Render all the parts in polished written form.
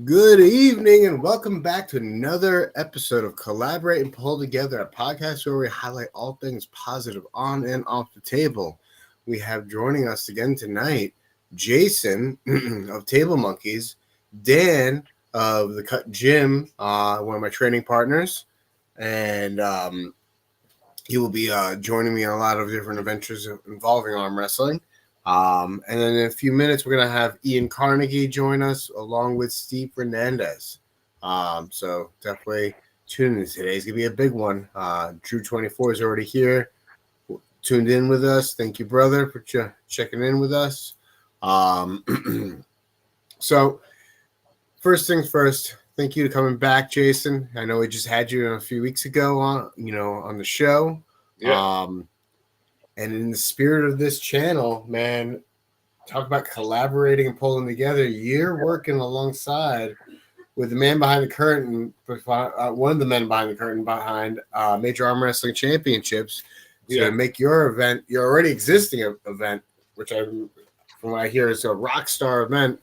Good evening and welcome back to another episode of Collaborate and Pull Together, a podcast where we highlight all things positive on and off the table. We have joining us again tonight, Jason of Table Monkeys, Dan of the Cut Gym, one of my training partners, and he will be joining me on a lot of different adventures involving arm wrestling. And then in a few minutes, we're going to have Ian Carnegie join us along with Steve Fernandez. So definitely tune in today. It's going to be a big one. Drew24 is already here, tuned in with us. Thank you, brother, for checking in with us. So first things first, thank you for coming back, Jason. I know we just had you a few weeks ago on the show. Yeah. And in the spirit of this channel, man, talk about collaborating and pulling together. You're working alongside with the man behind the curtain, one of the men behind the curtain behind Major Arm Wrestling Championships to make your event, your already existing event, which from what I hear is a rock star event,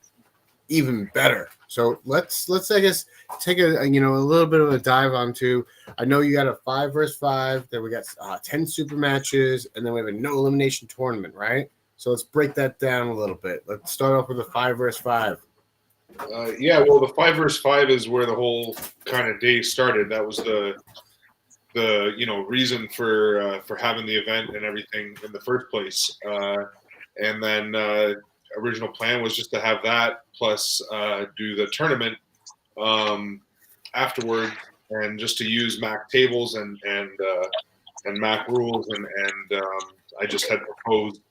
even better. So let's I guess take a little bit of a dive onto. I know you got a 5 versus 5. Then we got 10 super matches, and then we have a no elimination tournament, right? So let's break that down a little bit. Let's start off with the 5 versus 5. Well, the 5 versus 5 is where the whole kind of day started. That was the reason for having the event and everything in the first place. And then original plan was just to have that plus do the tournament afterward, and just to use Mac tables and Mac rules, and I just had proposed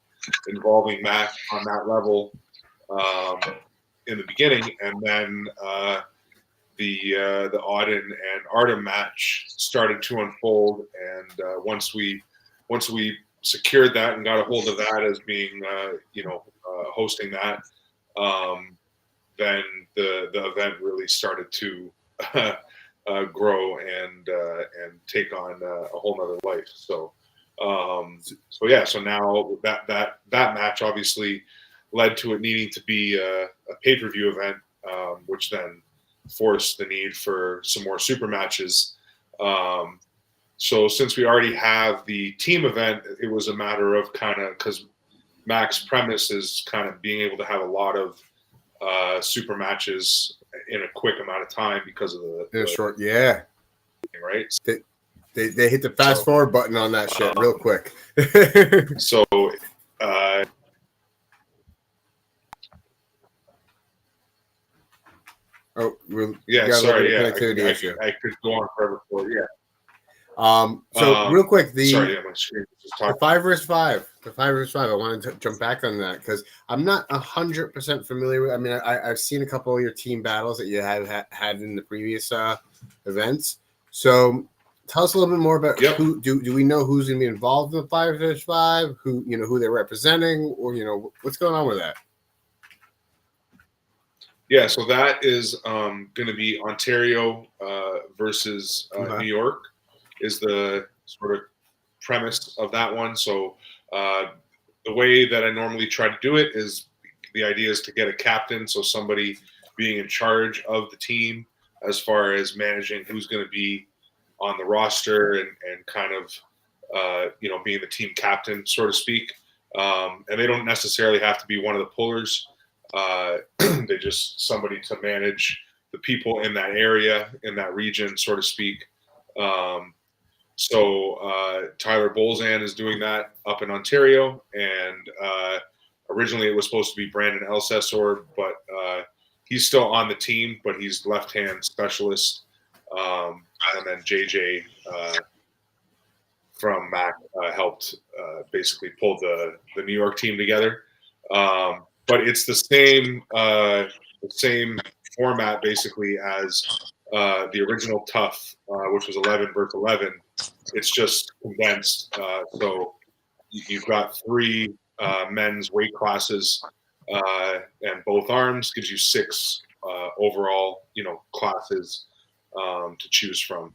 involving Mac on that level in the beginning, and then the Auden and Artem match started to unfold, and once we secured that and got a hold of that as being hosting that, then the event really started to grow and take on a whole nother life. So now that match obviously led to it needing to be a pay-per-view event, which then forced the need for some more super matches. So since we already have the team event, it was a matter of because Mac's premise is kind of being able to have a lot of super matches in a quick amount of time because of the short, yeah, right. They hit the fast forward button on that shit real quick. So. Sorry. I could go on forever for it. Yeah. Real quick, my screen just the 5 versus 5. The 5 versus 5. I wanted to jump back on that because I'm not 100% familiar with. I mean, I've seen a couple of your team battles that you have had in the previous events. So tell us a little bit more about who do we know who's going to be involved in the 5 versus 5? Who they're representing, or what's going on with that? Yeah, so that is going to be Ontario versus New York is the sort of premise of that one. So the way that I normally try to do it is the idea is to get a captain, so somebody being in charge of the team as far as managing who's going to be on the roster and kind of being the team captain, so to speak. And they don't necessarily have to be one of the pullers. They just somebody to manage the people in that area, in that region, so to speak. So Tyler Bolzan is doing that up in Ontario, and originally it was supposed to be Brandon Elsessor, but he's still on the team, but he's left-hand specialist. And then JJ from Mac helped basically pull the New York team together. But it's the same format basically as the original Tough, which was 11 versus 11. It's just condensed. So you've got 3 men's weight classes, and both arms gives you 6 overall, classes to choose from,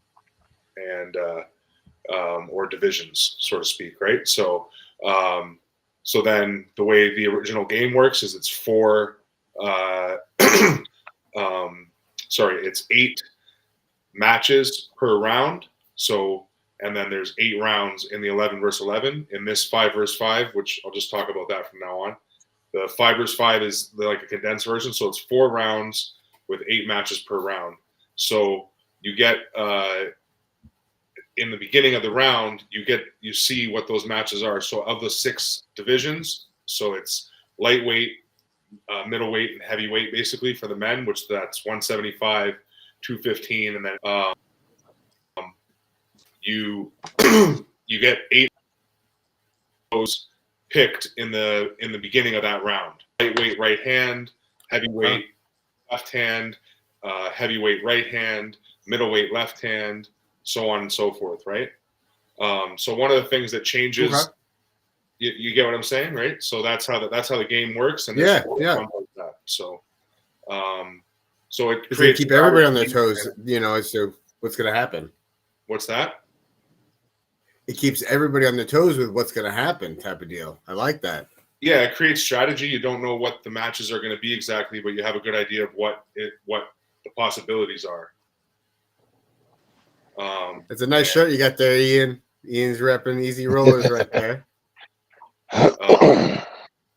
and or divisions, so to speak, right? So so then the way the original game works is it's 4 it's 8 matches per round. So, and then there's 8 rounds in the 11 versus 11. In this 5 versus 5, which I'll just talk about that from now on. The 5 versus 5 is like a condensed version, so it's 4 rounds with 8 matches per round. So you get in the beginning of the round, you see what those matches are. So of the 6 divisions, so it's lightweight, middleweight, and heavyweight basically for the men, which that's 175, 215, and then you you get 8 of those picked in the beginning of that round. Lightweight right hand, heavyweight left hand, heavyweight right hand, middleweight left hand, so on and so forth, right? So one of the things that changes, you get what I'm saying, right? So that's how the game works, and yeah. That. So it creates keep everybody on their toes, as to what's going to happen. What's that? It keeps everybody on their toes with what's going to happen, type of deal. I like that. Yeah, it creates strategy. You don't know what the matches are going to be exactly, but you have a good idea of what the possibilities are. It's a nice shirt you got there, Ian. Ian's repping Easy Rollers right there.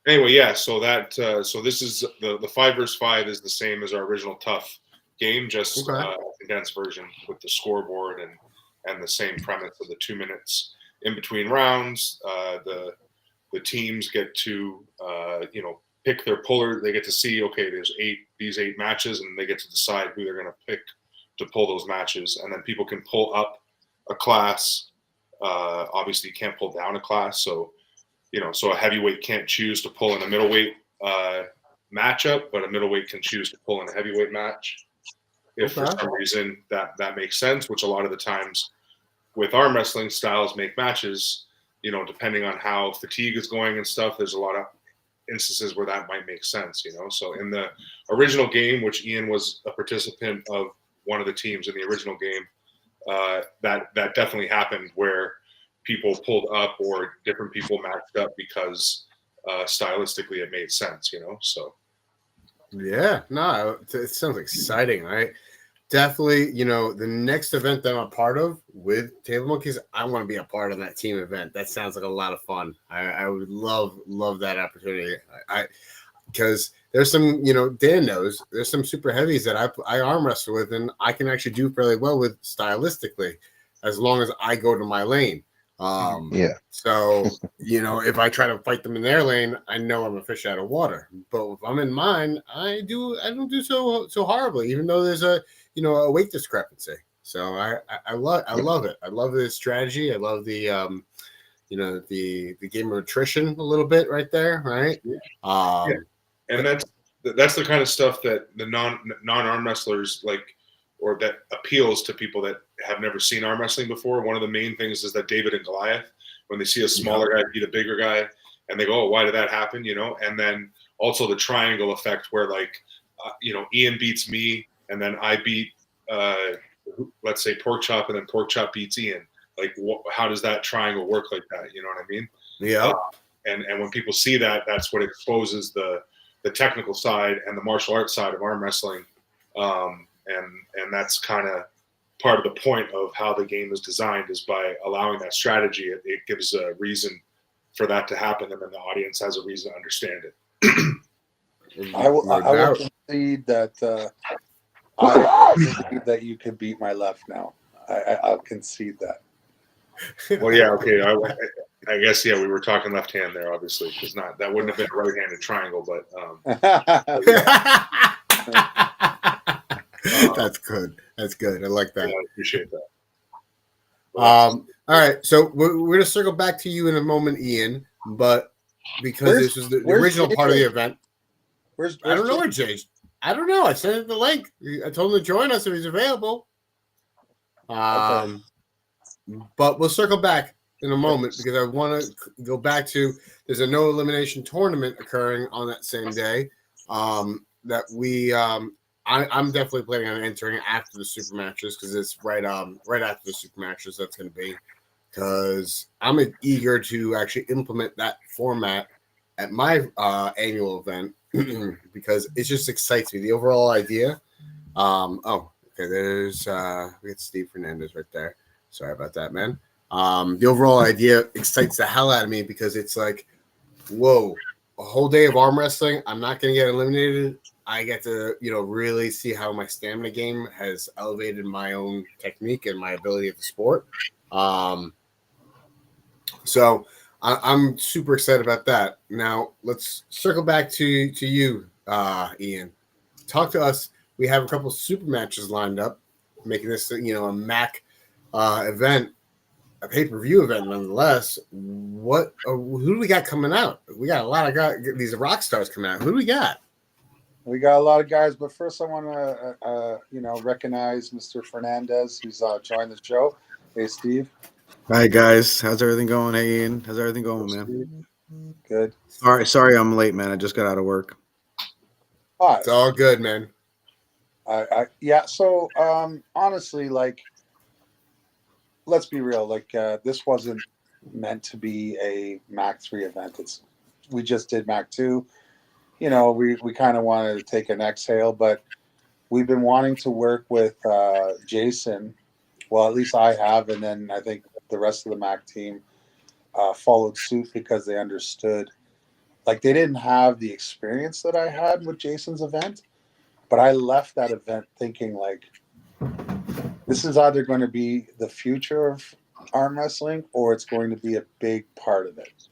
Anyway, yeah. So this is the 5 versus 5 is the same as our original Tough game, just a condensed version with the scoreboard and the same premise of the 2 minutes in between rounds. The teams get to pick their puller. They get to see, okay, there's these 8 matches, and they get to decide who they're going to pick to pull those matches. And then people can pull up a class. Obviously, you can't pull down a class. So a heavyweight can't choose to pull in a middleweight matchup, but a middleweight can choose to pull in a heavyweight match. If for some reason that makes sense, which a lot of the times with arm wrestling styles make matches, depending on how fatigue is going and stuff, there's a lot of instances where that might make sense, So in the original game, which Ian was a participant of one of the teams in the original game, that definitely happened where people pulled up or different people matched up because stylistically it made sense, So. Yeah, no, it sounds exciting, right? Definitely, the next event that I'm a part of with Table Monkeys, I want to be a part of that team event. That sounds like a lot of fun. I would love that opportunity. Because there's some, Dan knows, there's some super heavies that I arm wrestle with, and I can actually do fairly well with stylistically, as long as I go to my lane. So, if I try to fight them in their lane, I know I'm a fish out of water. But if I'm in mine, I don't do so horribly, even though there's a weight discrepancy. So I love it. I love the strategy. I love the the game of attrition a little bit right there, right? And that's the kind of stuff that the non-arm wrestlers like, or that appeals to people that have never seen arm wrestling before. One of the main things is that David and Goliath, when they see a smaller guy beat a bigger guy, and they go, "Oh, why did that happen?" And then also the triangle effect, where Ian beats me, and then I beat, let's say Pork Chop, and then Pork Chop beats Ian. Like, how does that triangle work like that? You know what I mean? Yeah. And when people see that, that's what exposes the technical side and the martial arts side of arm wrestling. And that's kind of part of the point of how the game is designed, is by allowing that strategy. It gives a reason for that to happen, and then the audience has a reason to understand it. I will concede that that you could beat my left now. I'll concede that. Well, yeah, okay. I guess, yeah, we were talking left hand there, obviously, because that wouldn't have been a right-handed triangle, but. That's good. That's good. I like that. Yeah, I appreciate that. All right, so we're going to circle back to you in a moment, Ian, but because this was the original part of the event. I don't know where Jay's. I don't know. I sent him the link. I told him to join us if he's available. But we'll circle back in a moment, because I want to go back to, there's a no elimination tournament occurring on that same day that we I'm definitely planning on entering after the super matches, because it's right after the super matches that's going to be, because I'm eager to actually implement that format at my annual event because it just excites me. The overall idea Okay. There's we got Steve Fernandez right there. Sorry about that, man. The overall idea excites the hell out of me because it's like, whoa, a whole day of arm wrestling. I'm not gonna get eliminated. I get to, really see how my stamina game has elevated my own technique and my ability at the sport. So I'm super excited about that. Now let's circle back to you, Ian. Talk to us. We have a couple of super matches lined up, making this a MAC event, a pay-per-view event nonetheless. Who do we got coming out? We got a lot of guys, these rock stars coming out. Who do we got? We got a lot of guys, but first I want to recognize Mr. Fernandez, who's joined the show. Hey, Steve. Hi guys, how's everything going? Hey Ian, how's everything going, man? Steve. Good. Sorry, I'm late, man. I just got out of work. Hi. It's all good, man. Yeah. So honestly, like, let's be real. Like, this wasn't meant to be a MAC 3 event. We just did MAC 2. We kind of wanted to take an exhale, but we've been wanting to work with Jason. Well, at least I have, and then I think the rest of the MAC team followed suit because they understood. Like, they didn't have the experience that I had with Jason's event, but I left that event thinking, like, this is either going to be the future of arm wrestling or it's going to be a big part of it,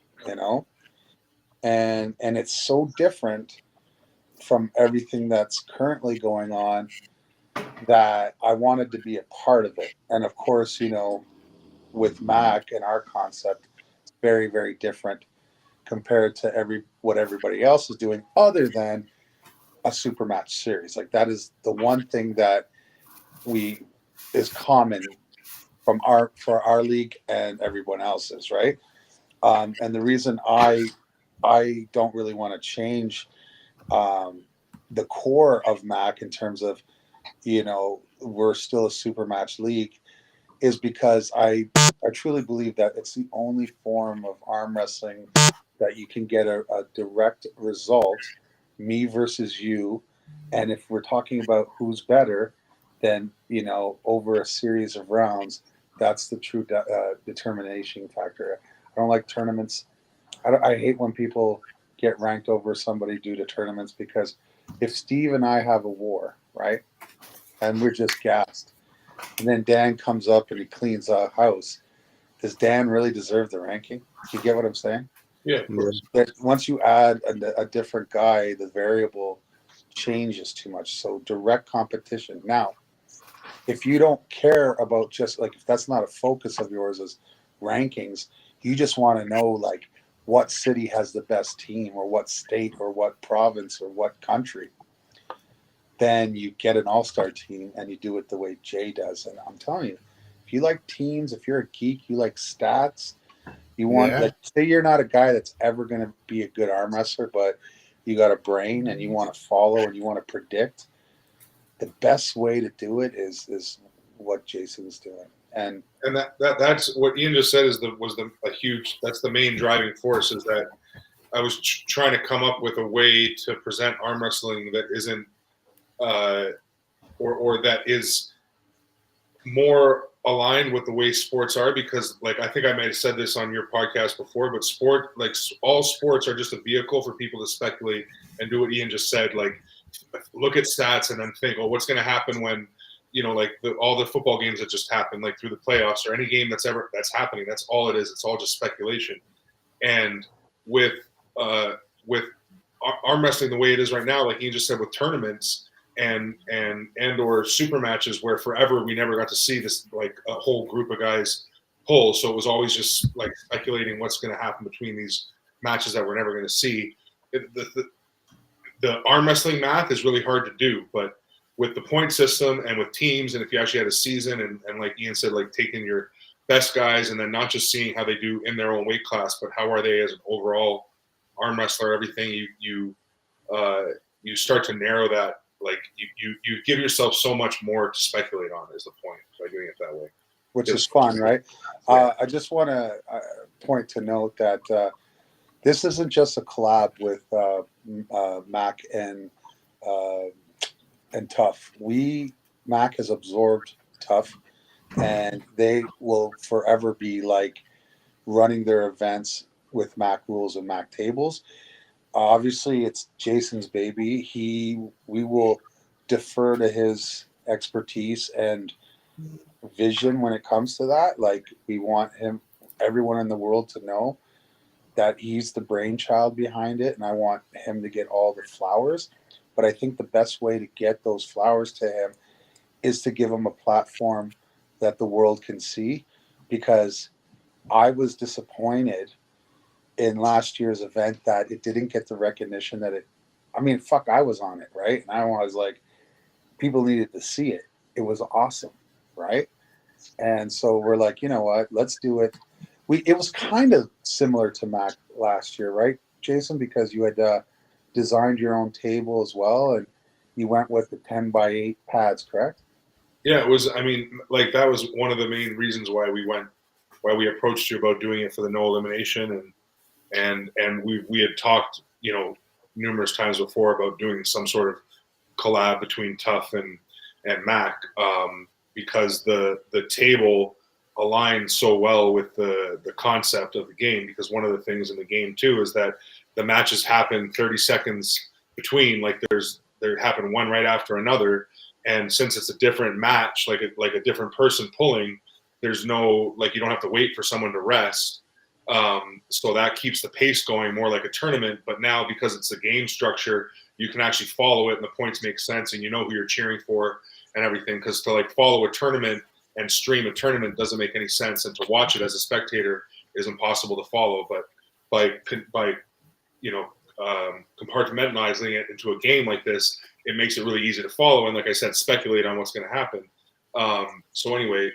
And it's so different from everything that's currently going on that I wanted to be a part of it. And of course, with MAC and our concept, it's very, very different compared to what everybody else is doing, other than a super match series. Like, that is the one thing that is common for our league and everyone else's, right? And the reason I don't really want to change the core of MAC in terms of, we're still a super match league, is because I truly believe that it's the only form of arm wrestling that you can get a direct result, me versus you. And if we're talking about who's better, then, over a series of rounds, that's the true determination factor. I don't like tournaments. I hate when people get ranked over somebody due to tournaments, because if Steve and I have a war, right, and we're just gassed, and then Dan comes up and he cleans a house, does Dan really deserve the ranking? You get what I'm saying? Yeah, of course. That once you add a different guy, the variable changes too much. So direct competition. Now, if you don't care about, just like, if that's not a focus of yours as rankings, you just want to know, like, what city has the best team, or what state, or what province, or what country, then you get an all-star team and you do it the way Jay does. And I'm telling you, if you like teams, if you're a geek, you like stats, you want, like, say you're not a guy that's ever going to be a good arm wrestler, but you got a brain and you want to follow and you want to predict, the best way to do it is what Jason's doing. And that's what Ian just said that's the main driving force, is that I was trying to come up with a way to present arm wrestling that isn't or that is more aligned with the way sports are, because, like, I think I might have said this on your podcast before, but all sports are just a vehicle for people to speculate and do what Ian just said, like, look at stats and then think, oh, what's going to happen when, like all the football games that just happened, like through the playoffs, or any game that's happening. That's all it is. It's all just speculation. And with arm wrestling the way it is right now, like Ian just said, with tournaments and or super matches, where forever we never got to see this, like, a whole group of guys pull. So it was always just like speculating what's going to happen between these matches that we're never going to see. The arm wrestling math is really hard to do, but with the point system and with teams, and if you actually had a season and like Ian said, like, taking your best guys and then not just seeing how they do in their own weight class, but how are they as an overall arm wrestler, everything, you start to narrow that. Like, you give yourself so much more to speculate on, is the point, by doing it that way. Which is fun, right? Yeah. I just want to point to note that this isn't just a collab with MAC and and Tough. Mac has absorbed Tough, and they will forever be like running their events with Mac rules and Mac tables. Obviously, it's Jason's baby. We will defer to his expertise and vision when it comes to that. Like, we want everyone in the world to know that he's the brainchild behind it, and I want him to get all the flowers. But I think the best way to get those flowers to him is to give him a platform that the world can see, because I was disappointed in last year's event that it didn't get the recognition that I was on it, right? And I was like, people needed to see it. It was awesome, right? And so we're like, you know what, let's do it. It was kind of similar to Mac last year, right, Jason? Because you had designed your own table as well, and you went with the 10x8 pads, correct? Yeah, it was. I mean, like, that was one of the main reasons why we approached you about doing it for the no elimination, and we had talked, numerous times before about doing some sort of collab between Tough and Mac, because the table aligns so well with the concept of the game. Because one of the things in the game too is that the matches happen 30 seconds between, like there happen one right after another, and since it's a different match, like a different person pulling, there's no, like, you don't have to wait for someone to rest. So that keeps the pace going more like a tournament. But now, because it's a game structure, you can actually follow it and the points make sense and you know who you're cheering for and everything. Because to like follow a tournament and stream a tournament doesn't make any sense, and to watch it as a spectator is impossible to follow. But by compartmentalizing it into a game like this, it makes it really easy to follow. And like I said, speculate on what's going to happen. So anyway,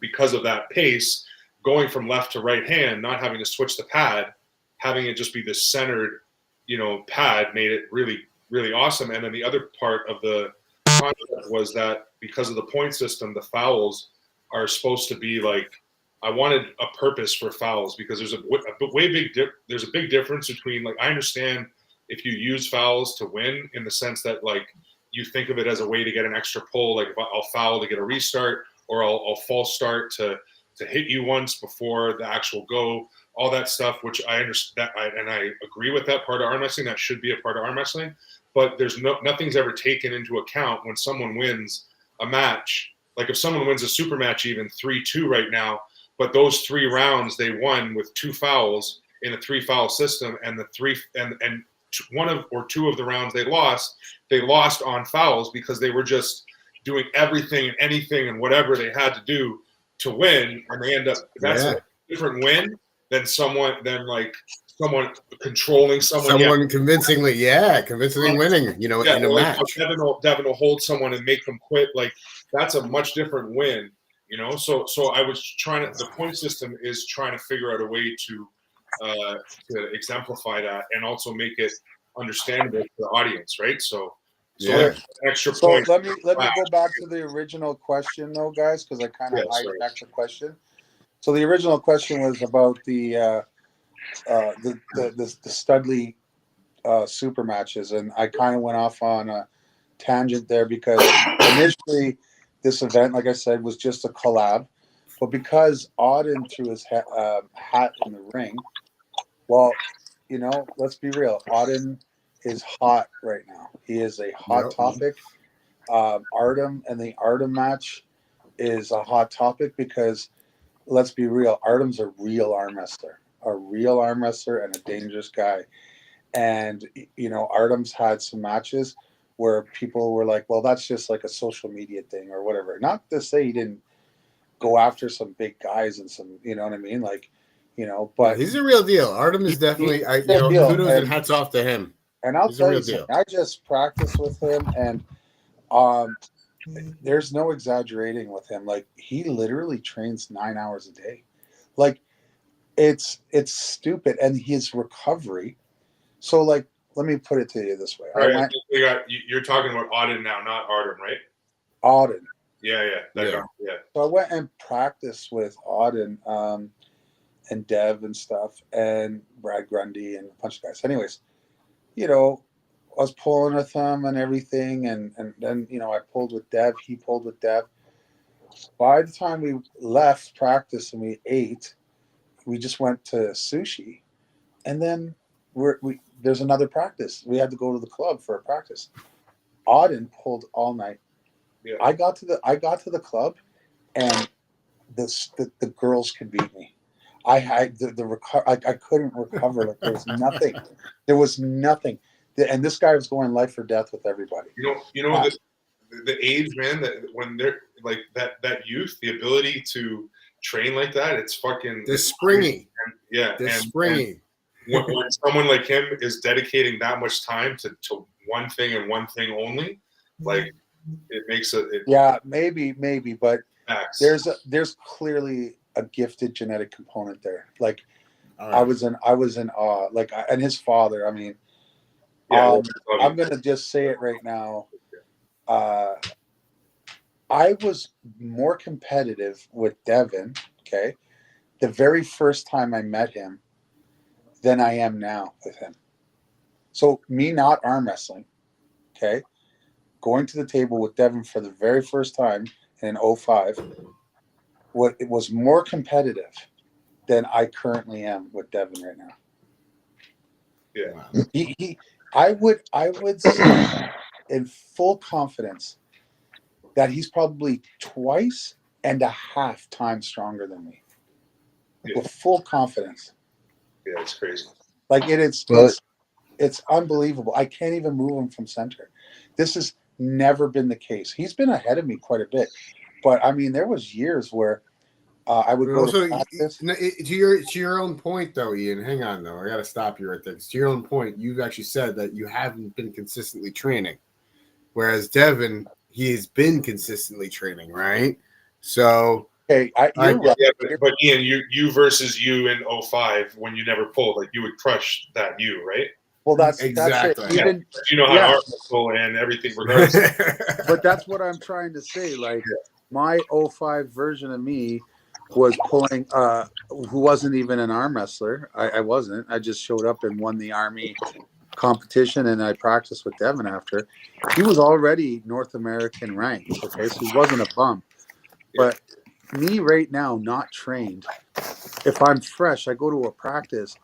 because of that pace, going from left to right hand, not having to switch the pad, having it just be this centered, pad, made it really, really awesome. And then the other part of the concept was that because of the point system, the fouls are supposed to be like, I wanted a purpose for fouls, because there's there's a big difference between, like, I understand if you use fouls to win, in the sense that, like, you think of it as a way to get an extra pull, like if I'll foul to get a restart, or I'll false start to hit you once before the actual go, all that stuff, which I understand, and I agree with that part of arm wrestling. That should be a part of arm wrestling, but nothing's ever taken into account when someone wins a match. Like if someone wins a super match, even 3-2 right now, but those 3 rounds they won with 2 fouls in a 3-foul system, and one of or 2 of the rounds they lost on fouls, because they were just doing everything and anything and whatever they had to do to win, and they end up, that's a different win than someone controlling someone. Convincingly winning, in a like match. Devin will hold someone and make them quit. Like, that's a much different win, So I was trying to, the point system is trying to figure out a way to exemplify that and also make it understandable to the audience, right? So extra point. Let me go back to the original question, though, guys, because I kind of hijacked the question. So the original question was about the Studley super matches, and I kind of went off on a tangent there, because initially this event, like I said, was just a collab, but because Auden threw his hat in the ring, well, let's be real, Auden is hot right now. He is a hot topic. Artem and the Artem match is a hot topic, because let's be real, Artem's a real arm wrestler and a dangerous guy. And Artem's had some matches where people were like, well, that's just like a social media thing or whatever. Not to say he didn't go after some big guys and some, you know what I mean? Like, but he's a real deal. Artem is definitely, kudos and hats off to him. And I'll tell you something, I just practiced with him, and there's no exaggerating with him. Like, he literally trains 9 hours a day. Like, it's stupid. And his recovery. So, like, let me put it to you this way. Right, you're talking about Auden now, not Artem, right? Auden. Yeah. So I went and practiced with Auden and Dev and stuff, and Brad Grundy and a bunch of guys. Anyways, was pulling with him and everything, and then I pulled with Dev. He pulled with Dev. By the time we left practice and we ate, we just went to sushi, and then there's another practice. We had to go to the club for a practice. Auden pulled all night. Yeah. I got to the club, and the girls could beat me. I couldn't recover. Like there was nothing, and this guy was going life or death with everybody. The age, man, that when they're like that youth, the ability to train like that, it's fucking. They're springy. They're springy. When someone like him is dedicating that much time to one thing and one thing only, like it makes it. Yeah, maybe, but facts. there's clearly a gifted genetic component there. Like right. I was in awe. Like and his father. I mean, I'm gonna just say it right now. I was more competitive with Devin, okay, the very first time I met him than I am now with him. So me not arm wrestling, okay, going to the table with Devin for the very first time in 2005, it was more competitive than I currently am with Devin right now. Yeah. I would say in full confidence that he's probably twice and a half times stronger than me. With full confidence. Yeah, it's crazy. Like it's unbelievable. I can't even move him from center. This has never been the case. He's been ahead of me quite a bit. But I mean, there was years where I would go to practice. To your own point, though, Ian. Hang on, though. I got to stop you right there. To your own point, you've actually said that you haven't been consistently training, whereas Devin, he has been consistently training, right? So, hey, but Ian, you versus you in 2005 when you never pulled, like you would crush that you, right? Well, that's exactly. That's it. You know how to arm wrestle and everything, regardless. But that's what I'm trying to say. Like my 2005 version of me was pulling, who wasn't even an arm wrestler. I wasn't. I just showed up and won the Army competition, and I practiced with Devin after. He was already North American ranked, okay, so he wasn't a bum. But me right now, not trained, if I'm fresh, I go to a practice,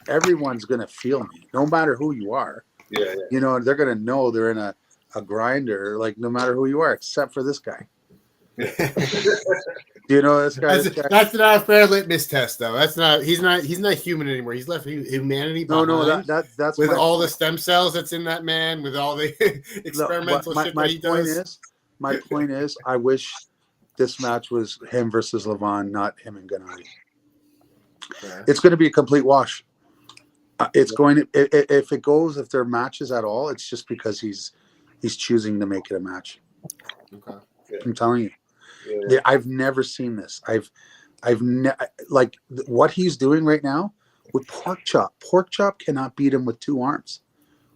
everyone's gonna feel me, no matter who you are. Yeah. You know, they're gonna know they're in a grinder, like no matter who you are, except for this guy. You know, this guy. That's not a fair litmus test, though. That's not. He's not human anymore. He's left humanity behind. No. That's with all the stem cells that's in that man, with all the experimental shit that he does. My point is, I wish this match was him versus Levon, not him and Gennady. Okay. It's going to be a complete wash. It's going to if there are matches at all, it's just because he's choosing to make it a match. Okay. Yeah. I'm telling you. Yeah. I've never seen this. Like what he's doing right now with pork chop. Pork chop cannot beat him with two arms.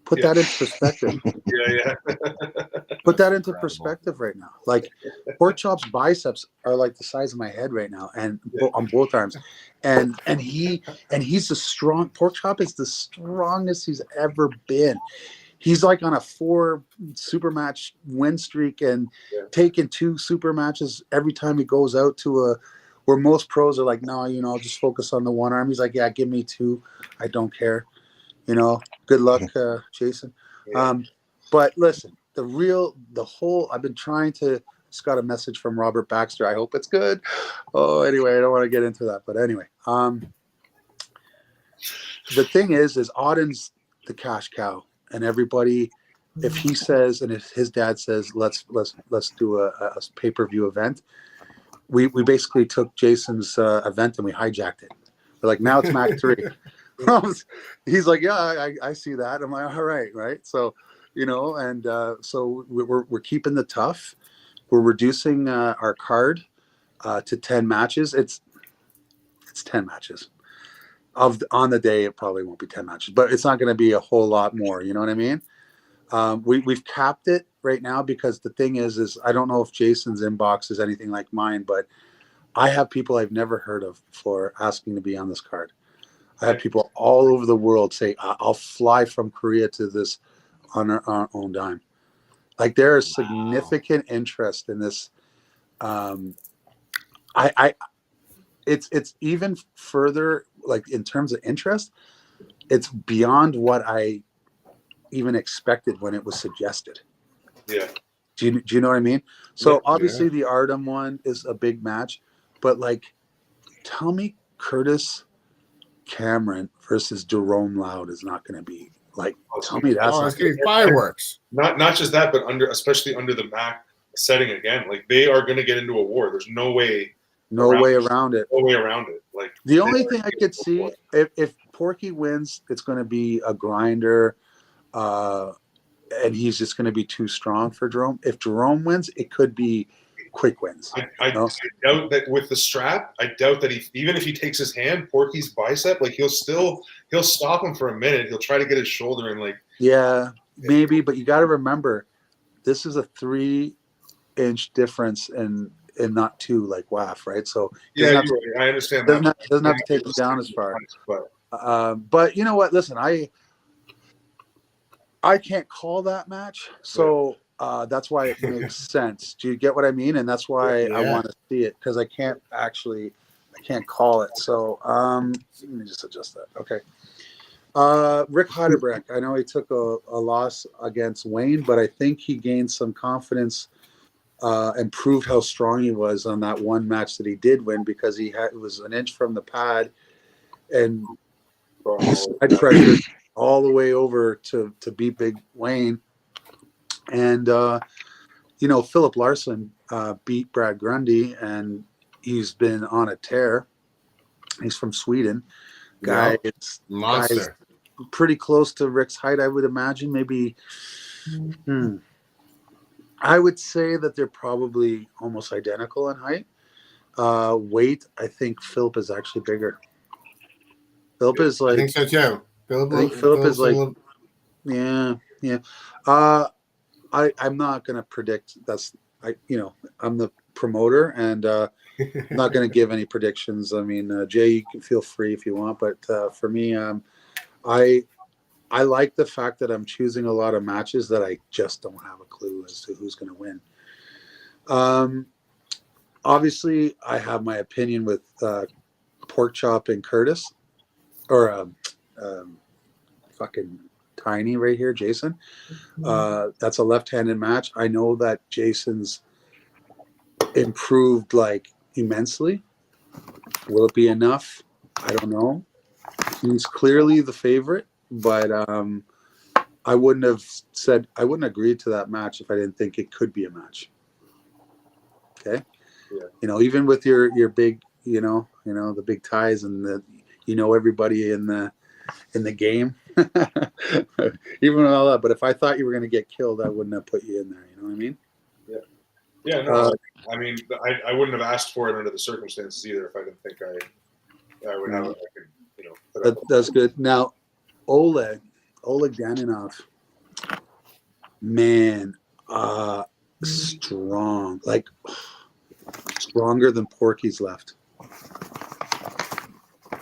Put that into perspective. Put that into perspective right now. Like pork chop's biceps are like the size of my head right now, and on both arms. And he's the strong. Pork chop is the strongest he's ever been. He's like on a 4 super match win streak and taking 2 super matches every time he goes out to where most pros are like, no, I'll just focus on the one arm. He's like, yeah, give me 2. I don't care. Good luck, Jason. Yeah. But listen, I've been trying to, just got a message from Robert Baxter. I hope it's good. Oh, anyway, I don't want to get into that. But anyway, the thing is Auden's the cash cow. And everybody, if he says, and if his dad says, let's do a pay-per-view event, we basically took Jason's event and we hijacked it. We're like, now it's Mac 3. He's like, yeah, I see that. I'm like, all right. So, so we're keeping the tough. We're reducing our card to 10 matches. It's 10 matches. On the day, it probably won't be 10 matches, but it's not going to be a whole lot more. You know what I mean? We've capped it right now because the thing is I don't know if Jason's inbox is anything like mine, but I have people I've never heard of for asking to be on this card. I have people all over the world say, I'll fly from Korea to this on our own dime. Like there is significant interest in this. It's even further, like in terms of interest, it's beyond what I even expected when it was suggested. Yeah. Do you know what I mean? So obviously the Artem one is a big match, but like, tell me Curtis Cameron versus Jerome Loud is not going to be like. Tell me that's it's going to be fireworks. Not just that, but especially under the MAC setting again, like they are going to get into a war. There's no way. No way around it. No way around it. Like the only thing I could see, if Porky wins, it's going to be a grinder, and he's just going to be too strong for Jerome. If Jerome wins, it could be quick wins. I doubt that with the strap. I doubt that even if he takes his hand, Porky's bicep, like he'll stop him for a minute. He'll try to get his shoulder and like. Yeah, maybe, but you got to remember, this is a 3-inch difference and not 2 like WAF, right? So I understand that. Doesn't have to take him down as far. But you know what? Listen, I can't call that match, so that's why it makes sense. Do you get what I mean? And that's why I want to see it, because I can't call it. So let me just adjust that. Okay. Rick Heidelberg, I know he took a loss against Wayne, but I think he gained some confidence and proved how strong he was on that one match that he did win, because it was an inch from the pad and side pressure all the way over to beat Big Wayne. And Philip Larson beat Brad Grundy, and he's been on a tear. He's from Sweden. Guy, it's monster. Pretty close to Rick's height, I would imagine. Maybe. I would say that they're probably almost identical in height. Weight, I think Philip is actually bigger. Philip is like. I think so too. Philip is like. Yeah. I'm not going to predict. I'm the promoter, and I'm not going to give any predictions. I mean, Jay, you can feel free if you want, but for me, I like the fact that I'm choosing a lot of matches that I just don't have a clue as to who's going to win. Obviously, I have my opinion with Pork Chop and Curtis, or fucking Tiny right here, Jason. That's a left-handed match. I know that Jason's improved like immensely. Will it be enough? I don't know. He's clearly the favorite, but I wouldn't agree to that match if I didn't think it could be a match. Okay. Yeah. Even with your big, the big ties and everybody in the game, even with all that. But if I thought you were going to get killed, I wouldn't have put you in there. You know what I mean? Yeah. Yeah. No. I mean, I wouldn't have asked for it under the circumstances either if I didn't think I would have it. That's good. Now, Oleg Danilov, man, strong, like stronger than Porky's left,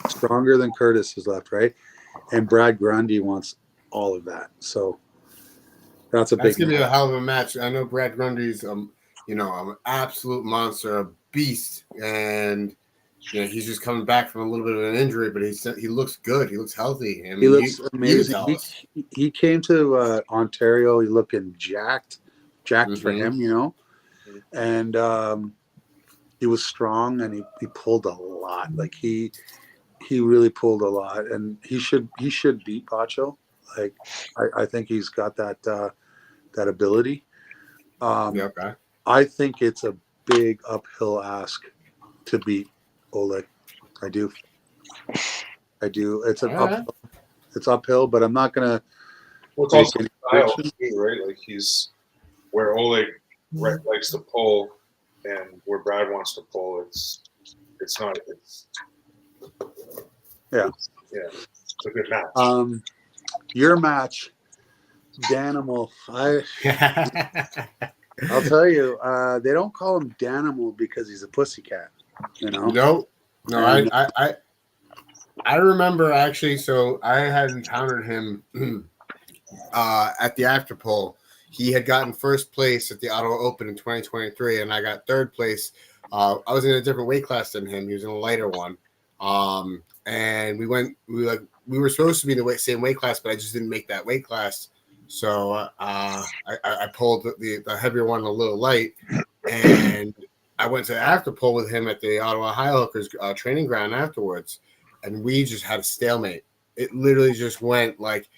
stronger than Curtis is left, right? And Brad Grundy wants all of that, so that's gonna be a hell of a match. I know Brad Grundy's, an absolute monster, a beast, and. He's just coming back from a little bit of an injury, but he looks good. He looks healthy. I mean, he looks amazing. He came to Ontario. He looking jacked for him, and he was strong, and he pulled a lot. Like he really pulled a lot, and he should beat Pacho. Like I think he's got that ability. Okay. I think it's a big uphill ask to beat Oleg. I do. It's it's uphill, but I'm not gonna. Well, it's also style too, right? Like he's where Oleg likes to pull, and where Brad wants to pull. It's not. It's a good match. Your match, Danimal. I'll tell you, they don't call him Danimal because he's a pussycat. No. I remember actually. So I had encountered him at the after poll. He had gotten first place at the Ottawa Open in 2023, and I got third place. I was in a different weight class than him. He was in a lighter one. And we were supposed to be in the same weight class, but I just didn't make that weight class. So I pulled the heavier one a little light, and I went to the after poll with him at the Ottawa High Hookers training ground afterwards, and we just had a stalemate. It literally just went like,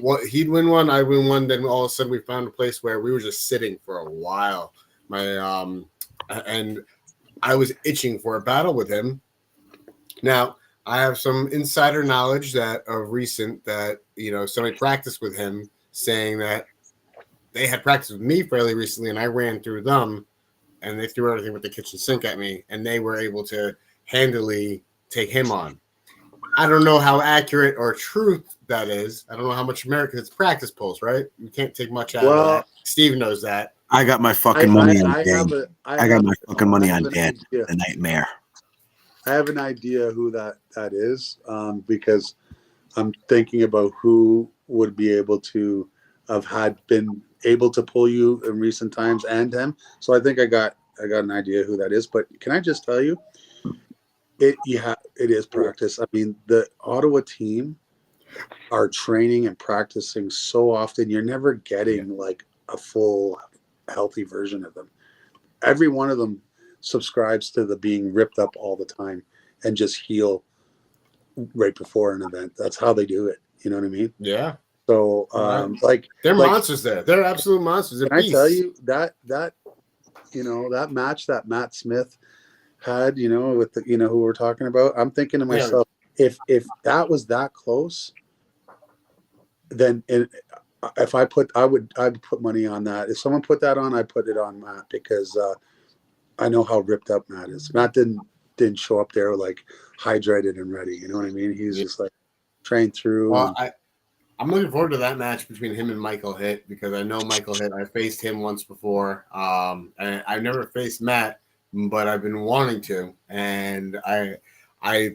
what he'd win one, I'd win one. Then all of a sudden, we found a place where we were just sitting for a while. And I was itching for a battle with him. Now, I have some insider knowledge that of recent that somebody practiced with him, saying that they had practiced with me fairly recently, and I ran through them, and they threw everything with the kitchen sink at me, and they were able to handily take him on. I don't know how accurate or truth that is. I don't know how much merit, because it's practice polls, right? You can't take much out of that. Steve knows that. I got my fucking money on Dan. I got my fucking money on Dan, the Nightmare. I have an idea who that is, because I'm thinking about who would be able to been able to pull you in recent times and him. So I think I got an idea who that is. But can I just tell you, it is practice. I mean, the Ottawa team are training and practicing so often. You're never getting like a full healthy version of them. Every one of them subscribes to the being ripped up all the time and just heal right before an event. That's how they do it. You know what I mean? Yeah. So they're monsters there. They're absolute monsters. Can I tell you that that match that Matt Smith had, with the, who we're talking about, I'm thinking to myself, if that was that close, then I'd put money on that. If someone put that on, I'd put it on Matt, because I know how ripped up Matt is. Matt didn't show up there like hydrated and ready. You know what I mean? He's just like trained through. Well, I'm looking forward to that match between him and Michael Hitt, because I know Michael Hitt. I faced him once before. And I've never faced Matt, but I've been wanting to, and I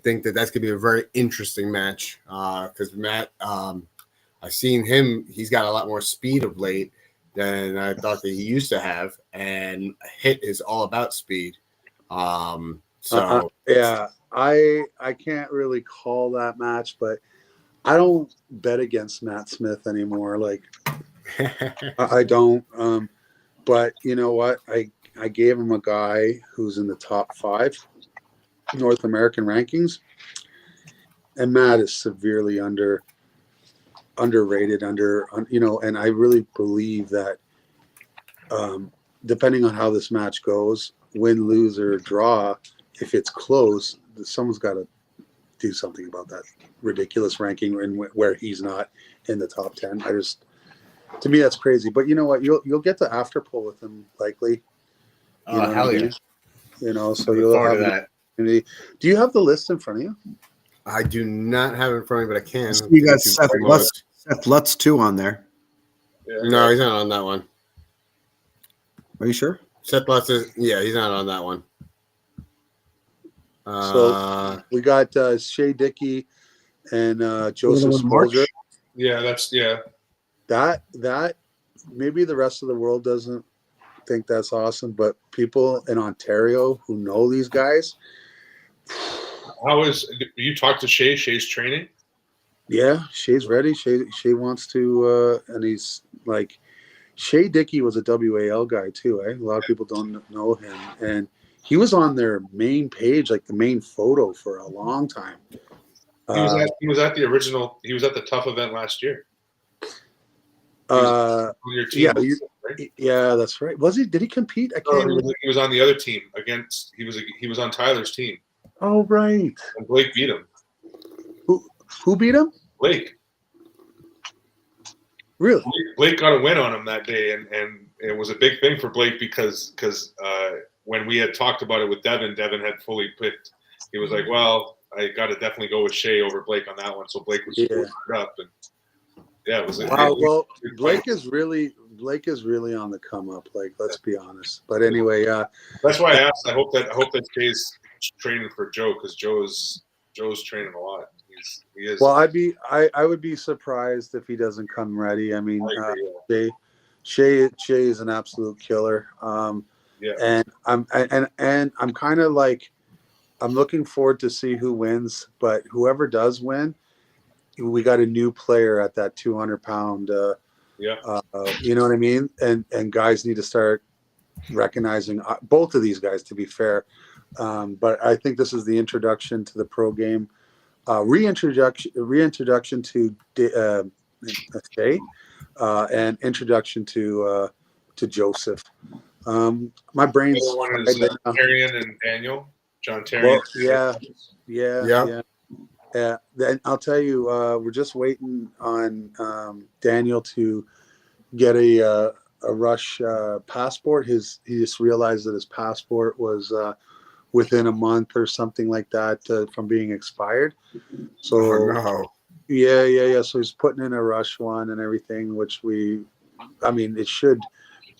think that's going to be a very interesting match, because Matt, I've seen him. He's got a lot more speed of late than I thought that he used to have, and Hit is all about speed. I can't really call that match, but I don't bet against Matt Smith anymore. Like I don't. But you know what? I gave him a guy who's in the top 5 North American rankings, and Matt is severely underrated, and I really believe that depending on how this match goes, win, lose, or draw, if it's close, someone's got to do something about that ridiculous ranking where he's not in the top 10. To me, that's crazy. But you know what? You'll get the after pull with him likely. Hell yeah. So you'll have that. Do you have the list in front of you? I do not have it in front of me, but I can. You got Seth Lutz too on there. No, he's not on that one. Are you sure? Seth Lutz he's not on that one. So we got Shea Dickey and Joseph Smolger. That maybe the rest of the world doesn't think that's awesome, but people in Ontario who know these guys. You talk to Shea? Shea's training? Yeah, Shea's ready. Shea wants to, and he's like, Shea Dickey was a WAL guy too. A lot of people don't know him, and he was on their main page, like the main photo, for a long time. He was at the original. He was at the Tough event last year. Your team, right? Yeah, that's right. Was he? Did he compete? He was on the other team against. He was on Tyler's team. Oh right. And Blake beat him. Who beat him? Blake. Really? Blake got a win on him that day, and it was a big thing for Blake because when we had talked about it with Devin had fully picked. He was like, "Well, I got to definitely go with Shea over Blake on that one." So Blake was up, and it was. Well, Blake is really on the come up. Like, let's be honest. But anyway, that's why I asked. I hope that Shay's training for Joe, because Joe's training a lot. He is. Well, I would be surprised if he doesn't come ready. I mean, Shea is an absolute killer. And I'm kind of like, I'm looking forward to see who wins, but whoever does win, we got a new player at that 200-pound. You know what I mean? And guys need to start recognizing both of these guys, to be fair. But I think this is the introduction to the pro game, reintroduction to Shea, and introduction to Joseph. My brain's the other one is Tarian and Daniel. John Tarian. Well, yeah. Then I'll tell you, we're just waiting on Daniel to get a Rush passport. He just realized that his passport was within a month or something like that from being expired. So yeah. So he's putting in a Rush one and everything, which it should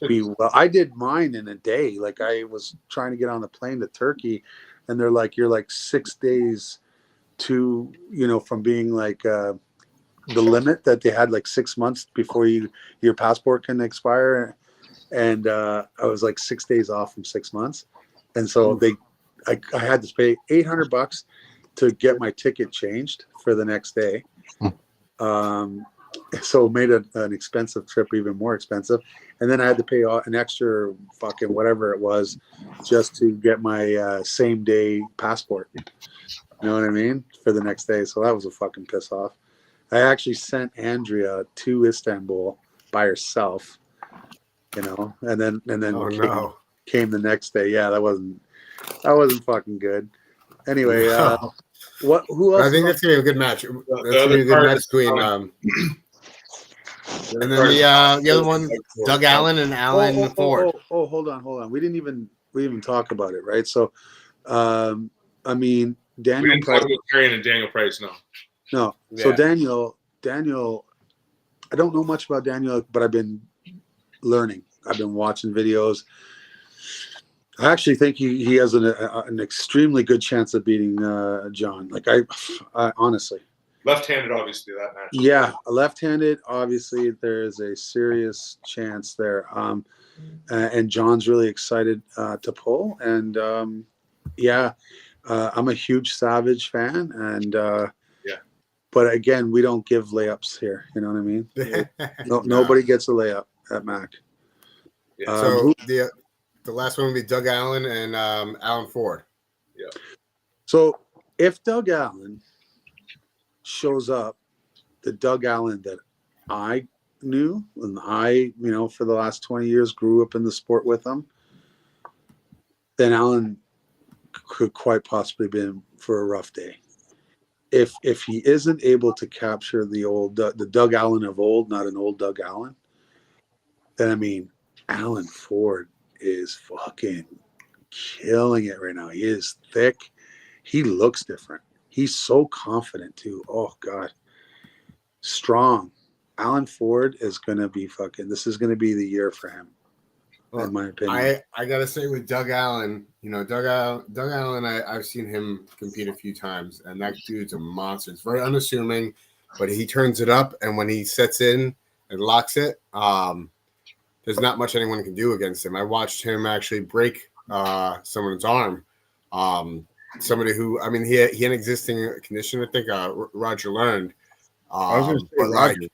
be well. I did mine in a day. Like, I was trying to get on the plane to Turkey, and they're like, you're like 6 days to, from being like the limit that they had, like 6 months before your passport can expire. And I was like 6 days off from 6 months. And so I had to pay $800 to get my ticket changed for the next day. So it made an expensive trip even more expensive. And then I had to pay an extra fucking whatever it was just to get my same day passport. You know what I mean? For the next day. So that was a fucking piss off. I actually sent Andrea to Istanbul by herself, and then came the next day. Yeah, that wasn't fucking good. Anyway, who else? I think that's gonna be a good match. That's gonna be a good match between and then the other one, Doug Allen and Alan Ford. Oh, hold on. We didn't even talk about it, right? So, Daniel. We didn't talk about Tarian and Daniel Price, no. No. Yeah. So Daniel, I don't know much about Daniel, but I've been learning. I've been watching videos. I actually think he has an extremely good chance of beating John. Like, I honestly. Left-handed, obviously, that match. Yeah, left-handed, obviously, there is a serious chance there. And John's really excited to pull. And, I'm a huge Savage fan. And, but again, we don't give layups here. You know what I mean? Nobody gets a layup at Mac. Yeah. So the last one would be Doug Allen and Alan Ford. Yeah. So if Doug Allen shows up, the Doug Allen that I knew and I, for the last 20 years grew up in the sport with him, then Allen could quite possibly be in for a rough day. If he isn't able to capture the Doug Allen of old, not an old Doug Allen, then Alan Ford is fucking killing it right now. He is thick. He looks different. He's so confident too. Oh God, strong. Alan Ford is gonna be this is gonna be the year for him, in my opinion. I gotta say with Doug Allen, Doug Allen, I've seen him compete a few times, and that dude's a monster. It's very unassuming, but he turns it up, and when he sets in and locks it, there's not much anyone can do against him. I watched him actually break someone's arm. Somebody who, he had an existing condition, I think Roger learned. Roger.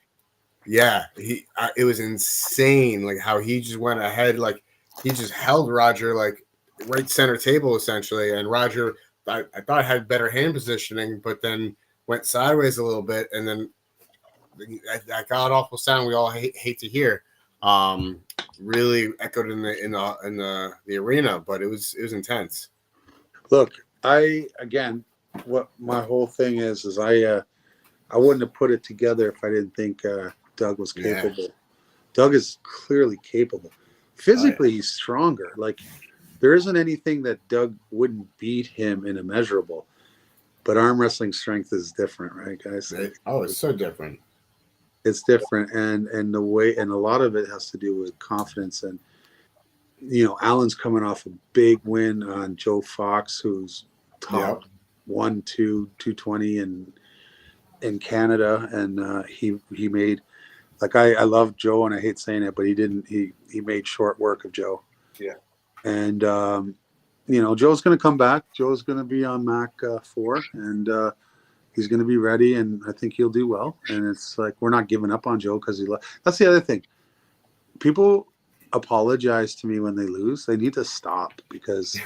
It was insane, like how he just went ahead, like he just held Roger like right center table essentially, and Roger I thought had better hand positioning, but then went sideways a little bit, and then that god awful sound we all hate to hear really echoed in the arena, but it was intense. Look, what my whole thing is I wouldn't have put it together if I didn't think Doug was capable. Yeah. Doug is clearly capable. Physically, he's stronger. Like, there isn't anything that Doug wouldn't beat him in immeasurable. But arm wrestling strength is different, right, guys? It's so different. It's different, and the way, and a lot of it has to do with confidence. And Allen's coming off a big win on Joe Fox, who's top 1, 2, 220, and in Canada, and he made, like, I love Joe, and I hate saying it, but he made short work of Joe. Yeah. And Joe's going to come back. Joe's going to be on Mac 4, and he's going to be ready, and I think he'll do well. And it's like, we're not giving up on Joe because that's the other thing. People apologize to me when they lose. They need to stop, because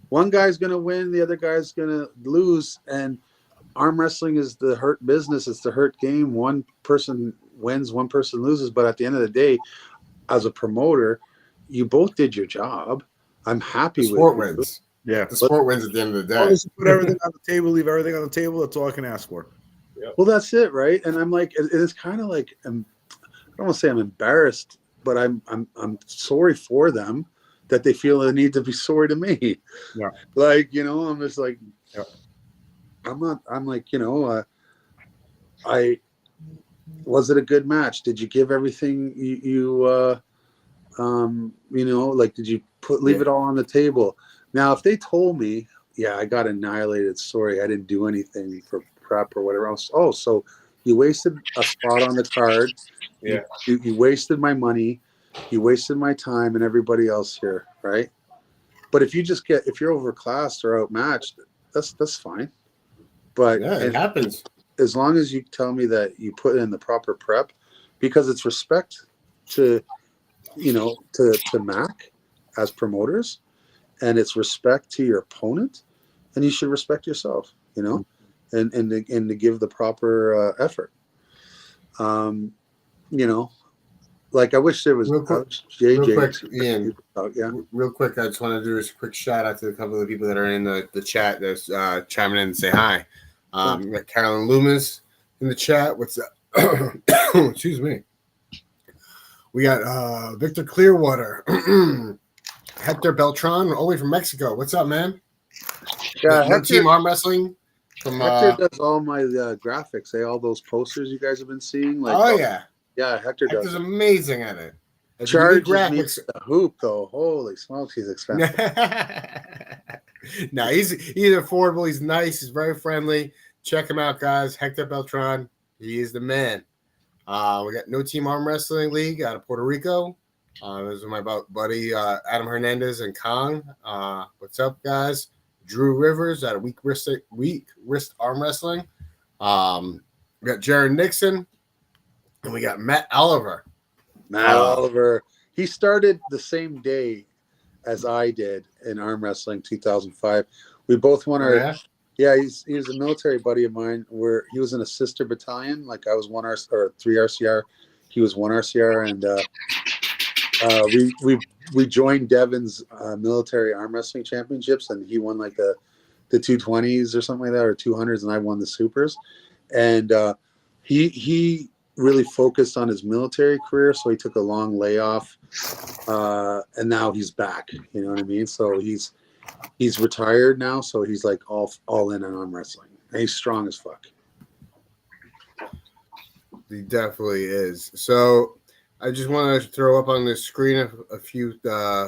one guy's going to win, the other guy's going to lose, and arm wrestling is the hurt business. It's the hurt game. One person wins, one person loses. But at the end of the day, as a promoter, you both did your job. I'm happy with sport wins. Yeah, the sport wins at the end of the day. Put everything on the table, leave everything on the table. That's all I can ask for. Yep. Well, that's it, right? And I'm like, it's kind of like, I don't want to say I'm embarrassed, but I'm sorry for them that they feel the need to be sorry to me. Yeah. Like, I'm just like, yeah. I'm like, was it a good match? Did you give everything like, did you leave it all on the table? Now, if they told me, yeah, I got annihilated, sorry, I didn't do anything for prep or whatever else. Oh, so you wasted a spot on the card. Yeah. You wasted my money. You wasted my time and everybody else here, right? But if you're overclassed or outmatched, that's fine. But yeah, it happens. As long as you tell me that you put in the proper prep, because it's respect to Mac as promoters, and it's respect to your opponent, and you should respect yourself, and to give the proper effort. Like, I wish there was real quick, Ian. Yeah. Real quick, I just want to do a quick shout out to a couple of the people that are in the chat that's chiming in and say hi. We got Carolyn Loomis in the chat. What's up? Excuse me. We got Victor Clearwater, Hector Beltran, all the way from Mexico. What's up, man? Yeah, Hector, Team Arm Wrestling. Hector does all my graphics. All those posters you guys have been seeing. Like, yeah, Hector's does. Amazing at it. Charges me the hoop, though. Holy smokes, he's expensive. No, he's affordable. He's nice. He's very friendly. Check him out, guys. Hector Beltran. He is the man. We got No Team Arm Wrestling League out of Puerto Rico. This is my buddy Adam Hernandez and Kong. What's up, guys? Drew Rivers out of Weak Wrist Arm Wrestling. We got Jared Nixon, and we got Matt Oliver. Oliver. He started the same day as I did in arm wrestling 2005. We both won our. Yeah, he's a military buddy of mine. Where he was in a sister battalion. Like, I was 3 RCR. He was 1 RCR, and we joined Devin's military arm wrestling championships, and he won like the 220s or something like that, or 200s, and I won the supers. And he really focused on his military career, so he took a long layoff, and now he's back. You know what I mean? So he's retired now, so he's like all in on arm wrestling. And he's strong as fuck. He definitely is. So I just want to throw up on the screen a few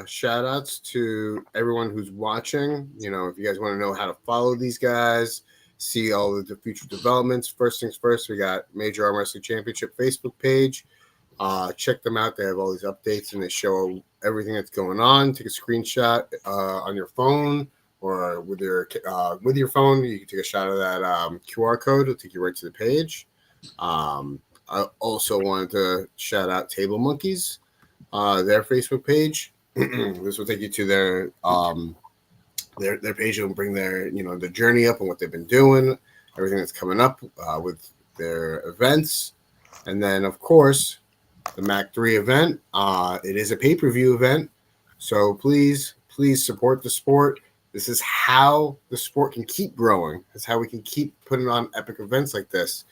shout outs to everyone who's watching. If you guys want to know how to follow these guys, see all of the future developments. First things first, we got Major Arm Wrestling Championship Facebook page. Check them out. They have all these updates, and they show everything that's going on. Take a screenshot on your phone or with your phone. You can take a shot of that QR code. It'll take you right to the page. I also wanted to shout out Table Monkeys, their Facebook page. This will take you to their page and bring their the journey up and what they've been doing, everything that's coming up with their events, and then of course the Mac 3 event. It is a pay-per-view event, so please support the sport. This is how the sport can keep growing. It's how we can keep putting on epic events like this.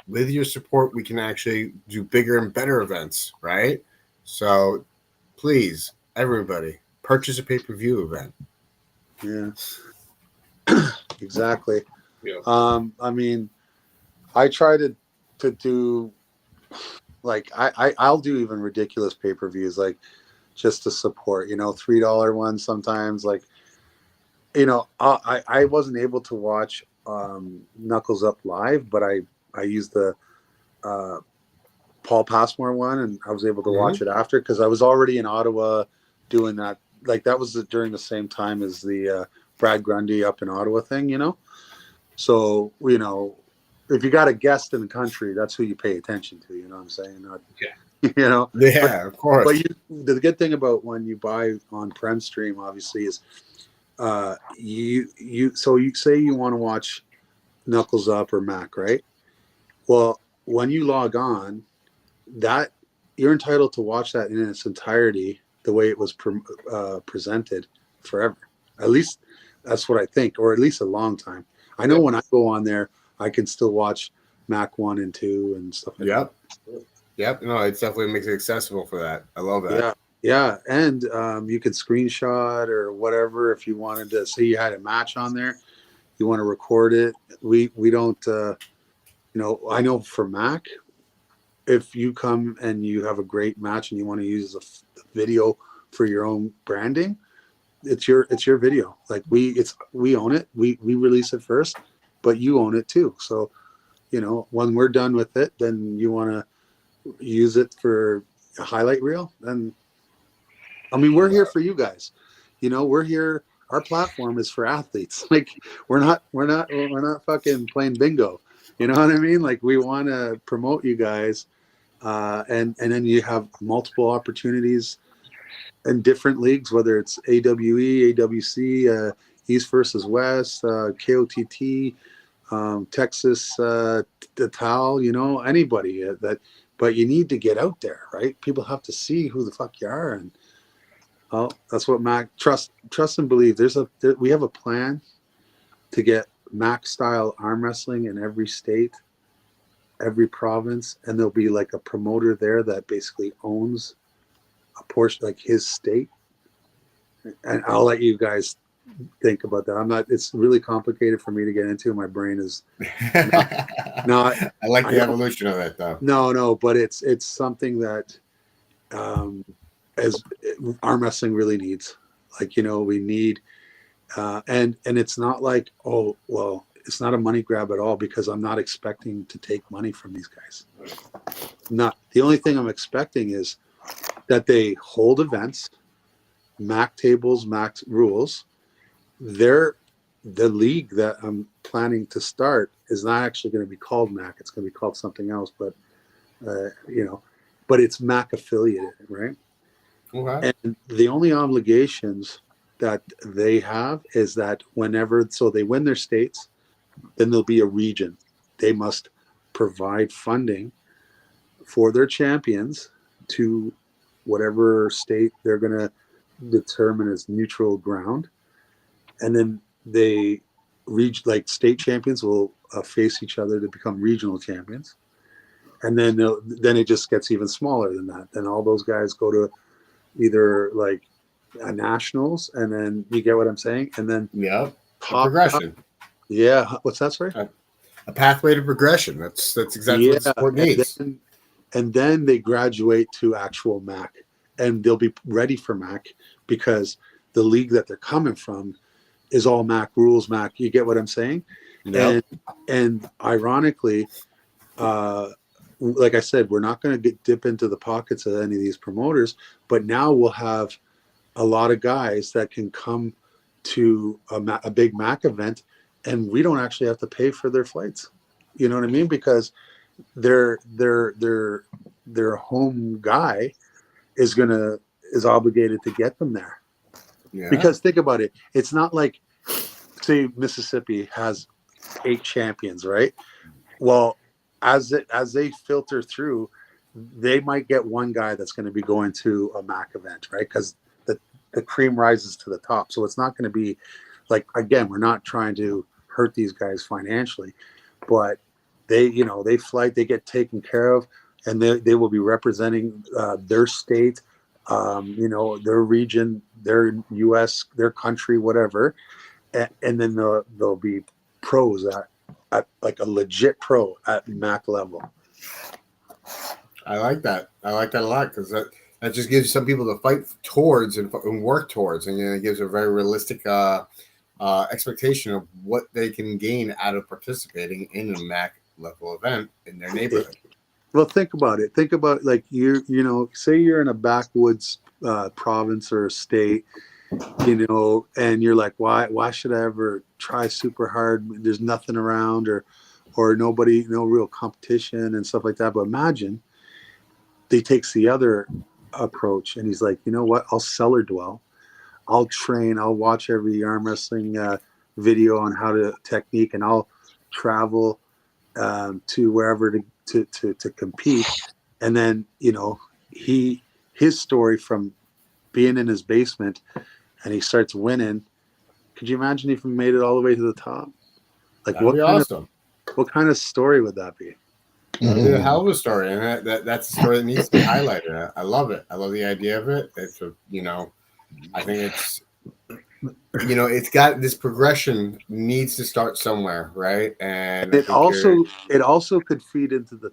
With your support, we can actually do bigger and better events, right? So please, everybody, purchase a pay-per-view event. Yeah, exactly. Yeah. I mean, I try to do, like, I'll do even ridiculous pay-per-views, like, just to support, $3 ones sometimes. Like, I wasn't able to watch Knuckles Up live, but I used the Paul Passmore one, and I was able to watch it after because I was already in Ottawa doing that. Like that was during the same time as the Brad Grundy up in Ottawa thing, So if you got a guest in the country, that's who you pay attention to. You know what I'm saying? Not, Yeah, of course. But the good thing about when you buy on Prem Stream, obviously, is you say you want to watch Knuckles Up or Mac, right? Well, when you log on, that you're entitled to watch that in its entirety the way it was presented forever. At least that's what I think, or at least a long time. I know when I go on there, I can still watch Mac 1 and 2 and stuff like that. Yep. No, it definitely makes it accessible for that. I love that. Yeah. And you could screenshot or whatever if you wanted to say you had a match on there. You want to record it. We don't, I know for Mac, if you come and you have a great match and you want to use a video for your own branding, it's your video. Like we own it. We release it first, but you own it too. So, when we're done with it, then you want to use it for a highlight reel. Then, we're here for you guys. We're here. Our platform is for athletes. Like we're not fucking playing bingo. You know what I mean? Like we want to promote you guys. And then you have multiple opportunities in different leagues, whether it's AWE, AWC, East versus West, KOTT, Texas, the TAL, anybody but you need to get out there, right? People have to see who the fuck you are. And that's what Mac trust and believe. We have a plan to get Mac style arm wrestling in every state, every province, and there'll be like a promoter there that basically owns a portion, like his state. And I'll let you guys think about that. It's really complicated for me to get into. My brain is not I like the evolution of that though. No, but it's something that as arm wrestling really needs. Like, we need and it's not like, oh, well, it's not a money grab at all, because I'm not expecting to take money from these guys. Not the only thing I'm expecting is that they hold events, MAC tables, MAC rules. The league that I'm planning to start is not actually going to be called MAC. It's going to be called something else, but but it's MAC affiliated, right? Okay. And the only obligations that they have is that so they win their states, then there'll be a region. They must provide funding for their champions to whatever state they're going to determine as neutral ground. And then they state champions will face each other to become regional champions. And then it just gets even smaller than that. Then all those guys go to either like a nationals, and then you get what I'm saying? And then progression. Yeah. What's that, sorry? A pathway to progression. That's exactly what the sport needs. And then they graduate to actual MAC, and they'll be ready for MAC because the league that they're coming from is all MAC rules, MAC. You get what I'm saying? Yep. And ironically, like I said, we're not going to dip into the pockets of any of these promoters, but now we'll have a lot of guys that can come to a big MAC event, and we don't actually have to pay for their flights. You know what I mean? Because their home guy is obligated to get them there. Yeah. Because think about it. It's not like, say, Mississippi has 8 champions, right? Well, as they filter through, they might get one guy that's going to be going to a MAC event, right? Because the cream rises to the top. So it's not going to be like, again, we're not trying to hurt these guys financially, but they flight, they get taken care of, and they will be representing their state, their region, their U.S., their country, whatever. And then they'll be pros at like a legit pro at MAC level. I like that. I like that a lot, because that just gives some people to fight towards and work towards, and it gives a very realistic expectation of what they can gain out of participating in a MAC level event in their neighborhood. Well, think about it. Think about like say you're in a backwoods province or state, and you're like, why should I ever try super hard? There's nothing around, or nobody, no real competition and stuff like that. But imagine he takes the other approach, and he's like, you know what? I'll cellar dwell. I'll train. I'll watch every arm wrestling video on how to technique, and I'll travel to wherever to compete. And then his story from being in his basement, and he starts winning. Could you imagine if he made it all the way to the top? Like, That'd be awesome. What kind of story would that be? That'd be a hell of a story, and that's a story that needs to be highlighted. I love it. I love the idea of it. It's I think it's it's got this progression needs to start somewhere, right? And it also could feed into the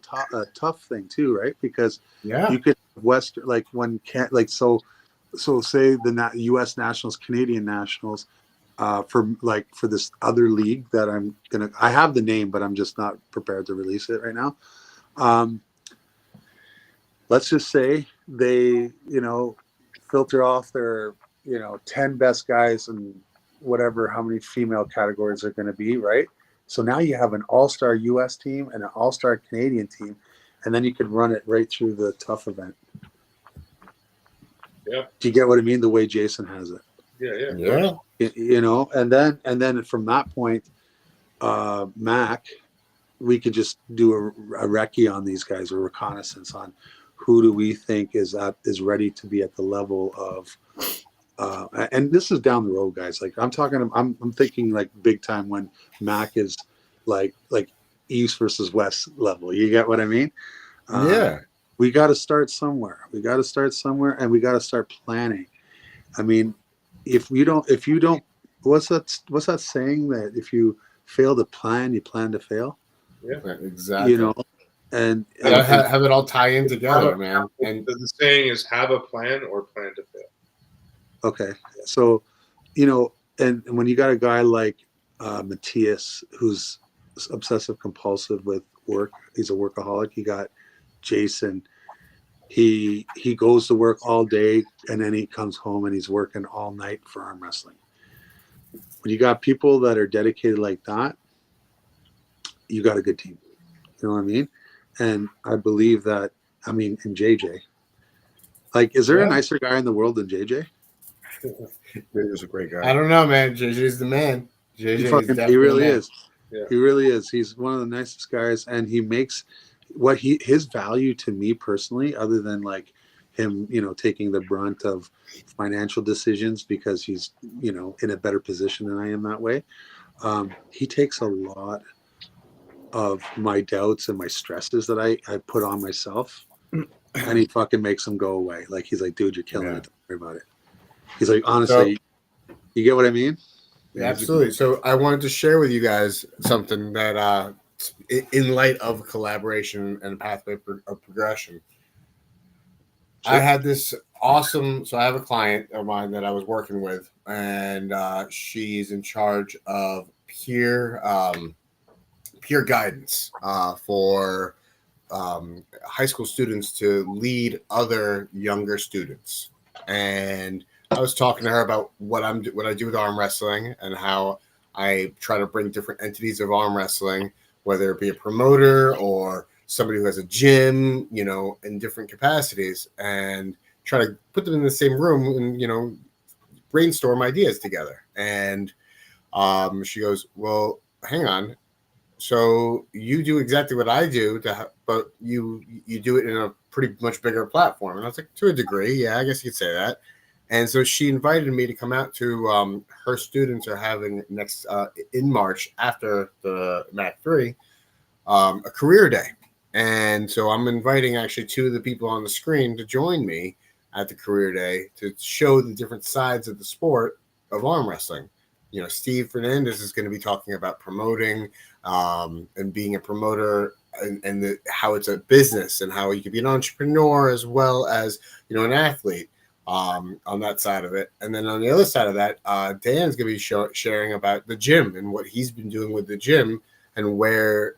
tough thing too, right? Because you could so say the U.S. Nationals, Canadian Nationals, for this other league that I have the name, but I'm just not prepared to release it right now. Let's just say they, filter off their, 10 best guys and whatever, how many female categories are going to be, right? So now you have an all-star U.S. team and an all-star Canadian team, and then you could run it right through the tough event. Yeah. Do you get what I mean? The way Jason has it. Yeah. And then from that point, Mac, we could just do a recce on these guys, or reconnaissance on who do we think is ready to be at the level of, and this is down the road, guys. Like I'm thinking like big time when Mac is like East versus West level. You get what I mean? We got to start somewhere. And we got to start planning. I mean, if you don't, what's that saying that if you fail to plan, you plan to fail? Yeah, exactly. And have it all tie in together, man. And the saying is have a plan or plan to fail. Okay. So, and when you got a guy like Matthias, who's obsessive compulsive with work, he's a workaholic. You got Jason. He goes to work all day, and then he comes home and he's working all night for arm wrestling. When you got people that are dedicated like that, you got a good team. You know what I mean? And I believe that, in JJ, like, is there a nicer guy in the world than JJ? JJ's a great guy. I don't know, man. JJ's the man. He really is. Yeah. He really is. He's one of the nicest guys, and he makes his value to me personally, other than like him, taking the brunt of financial decisions because he's, in a better position than I am that way. He takes a lot of my doubts and my stresses that I put on myself, and he fucking makes them go away. Like, he's like, dude, you're killing it. Don't worry about it. He's like, honestly, you get what I mean? Yeah, absolutely. So I wanted to share with you guys something that, in light of collaboration and pathway of progression, I had this awesome. So I have a client of mine that I was working with, and she's in charge of peer guidance for high school students to lead other younger students. And I was talking to her about what I do with arm wrestling and how I try to bring different entities of arm wrestling, whether it be a promoter or somebody who has a gym, in different capacities, and try to put them in the same room and, brainstorm ideas together. And she goes, well, hang on. So you do exactly what I do, but you do it in a pretty much bigger platform. And I was like, to a degree, yeah, I guess you could say that. And so she invited me to come out to her students are having next in March after the MAC 3 a career day. And so I'm inviting actually two of the people on the screen to join me at the career day to show the different sides of the sport of arm wrestling. Steve Fernandez is going to be talking about promoting and being a promoter and how it's a business and how you can be an entrepreneur as well as, an athlete. on that side of it. And then on the other side of that, Dan's going to be sharing about the gym and what he's been doing with the gym and where,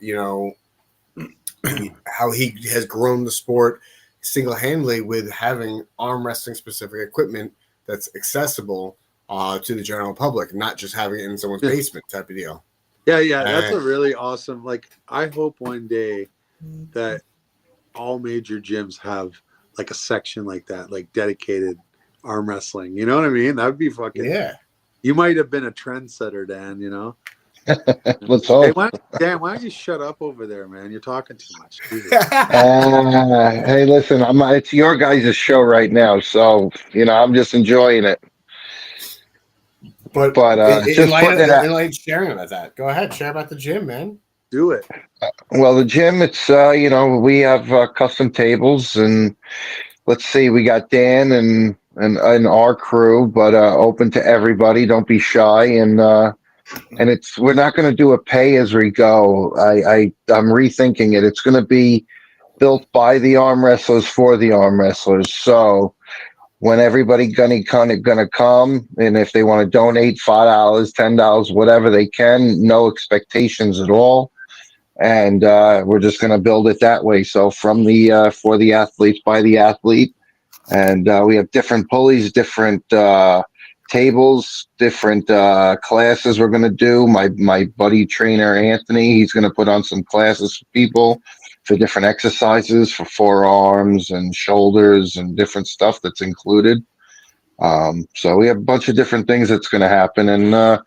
how he has grown the sport single-handedly with having arm wrestling specific equipment that's accessible to the general public, not just having it in someone's basement type of deal. Yeah, that's a really awesome. Like, I hope one day that all major gyms have like a section like that, like dedicated arm wrestling. You know what I mean? That would be fucking. Yeah. You might have been a trendsetter, Dan. Let's hope. Hey, Dan, why don't you shut up over there, man? You're talking too much. Hey, listen, it's your guys' show right now, so I'm just enjoying it. But just putting it out. In sharing about that. Go ahead, share about the gym, man. Do it. Well, the gym, it's we have custom tables, and let's see, we got Dan and our crew, but open to everybody. Don't be shy, and we're not going to do a pay as we go. I'm rethinking it. It's going to be built by the arm wrestlers for the arm wrestlers. So when everybody gonna come, and if they want to donate $5, $10, whatever they can, no expectations at all. And we're just going to build it that way. So from the for the athletes, by the athlete, and we have different pulleys, different tables, different classes we're going to do. My buddy trainer Anthony, he's going to put on some classes for people for different exercises for forearms and shoulders and different stuff that's included. So we have a bunch of different things that's going to happen, and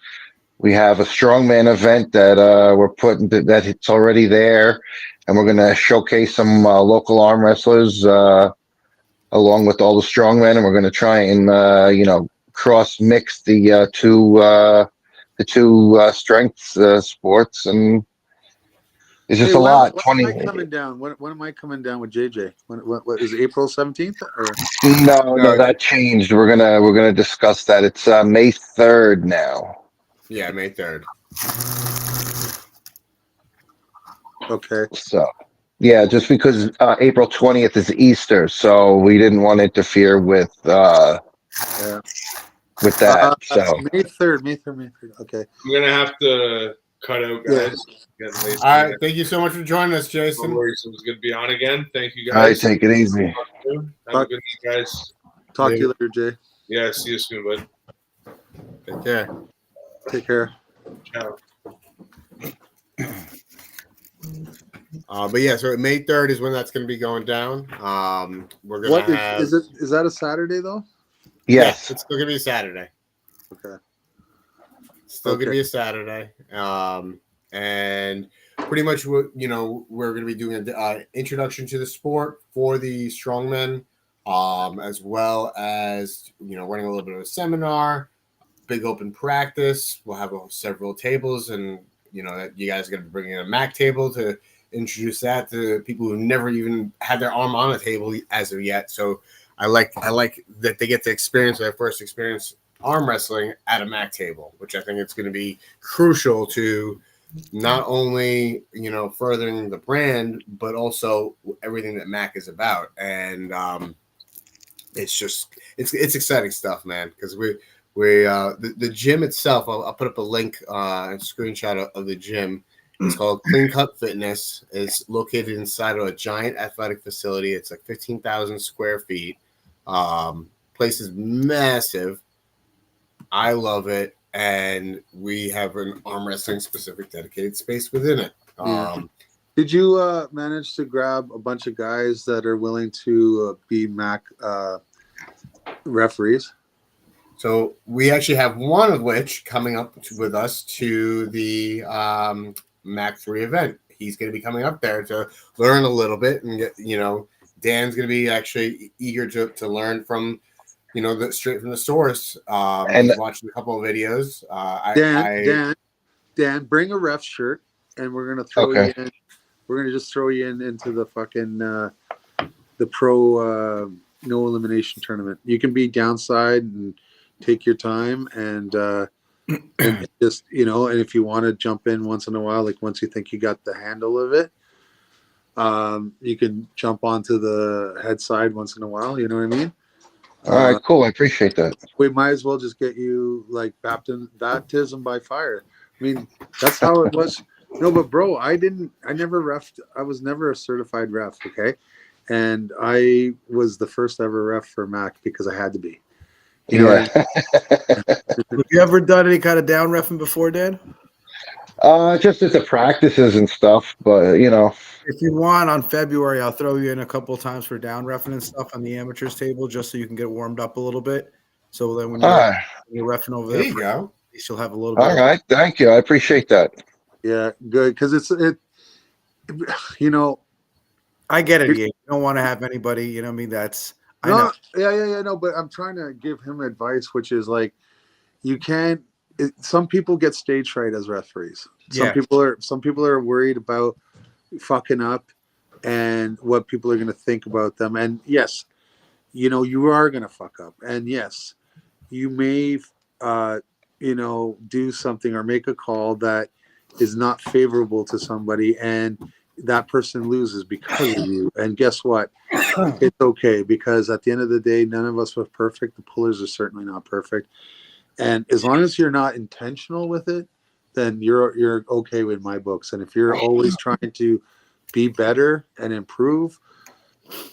we have a strongman event that we're putting that it's already there, and we're going to showcase some local arm wrestlers along with all the strongmen, and we're going to try and cross mix the two strength sports, and it's just a lot. When am I coming down? When am I coming down with JJ? What is it, April 17th? Or no, that changed. We're gonna discuss that. It's May 3rd now. Yeah, May 3rd. Okay. So, yeah, just because April 20th is Easter, so we didn't want to interfere with that. So May 3rd. Okay. I'm gonna have to cut out, guys. All right. Thank you so much for joining us, Jason. No worries. It was good to be on again. Thank you, guys. All right, take it easy. Have a good night, guys. Talk to you later, Jay. Yeah, see you soon, bud. Take care. Take care. Ciao. But yeah, so May 3rd is when that's going to be going down. We're going to have. Is that a Saturday though? Yes. Yeah, it's still going to be a Saturday. Okay. Still going to be a Saturday. And pretty much what we're going to be doing an introduction to the sport for the strongmen, as well as running a little bit of a seminar, big open practice. We'll have several tables, and that you guys are going to be bringing a Mac table to introduce that to people who never even had their arm on a table as of yet. So I like that they get to experience their first experience arm wrestling at a Mac table, which I think it's going to be crucial to not only furthering the brand, but also everything that Mac is about. And it's exciting stuff, man, because the gym itself, I'll put up a link, a screenshot of the gym. It's called Clean Cut Fitness. It's located inside of a giant athletic facility. It's like 15,000 square feet. Place is massive. I love it. And we have an arm wrestling specific dedicated space within it. Did you manage to grab a bunch of guys that are willing to be Mac referees? So we actually have one of which coming up with us to the Mac 3 event. He's going to be coming up there to learn a little bit and get, Dan's going to be actually eager to learn from, straight from the source. And he's watching a couple of videos. Dan, bring a ref shirt, and we're going to throw you in. We're going to just throw you into the fucking the pro no elimination tournament. You can be downside and take your time, and just and if you want to jump in once in a while, like once you think you got the handle of it, you can jump onto the head side once in a while. You know what I mean? All right, cool. I appreciate that. We might as well just get you like baptism by fire. I mean, that's how it was. No, but bro, I never refed. I was never a certified ref. Okay. And I was the first ever ref for Mac because I had to be. You know what I mean? Have you ever done any kind of down reffing before, Dan? Just at the practices and stuff, but if you want, on February, I'll throw you in a couple of times for down reffing and stuff on the amateurs table, just so you can get warmed up a little bit. So then when you're reffing over there, you go. You'll have a little bit. All right, thank you. I appreciate that. Yeah, good, because I get it. You don't want to have anybody, you know what I mean? I know. Yeah. No, but I'm trying to give him advice, which is like, you can't. Some people get stage fright as referees. Some people are worried about fucking up and what people are going to think about them. And yes, you are going to fuck up. And yes, you may, do something or make a call that is not favorable to somebody, and that person loses because of you. And guess what? It's okay, because at the end of the day, none of us were perfect. The pullers are certainly not perfect. And as long as you're not intentional with it, then you're okay with my books. And if you're always trying to be better and improve,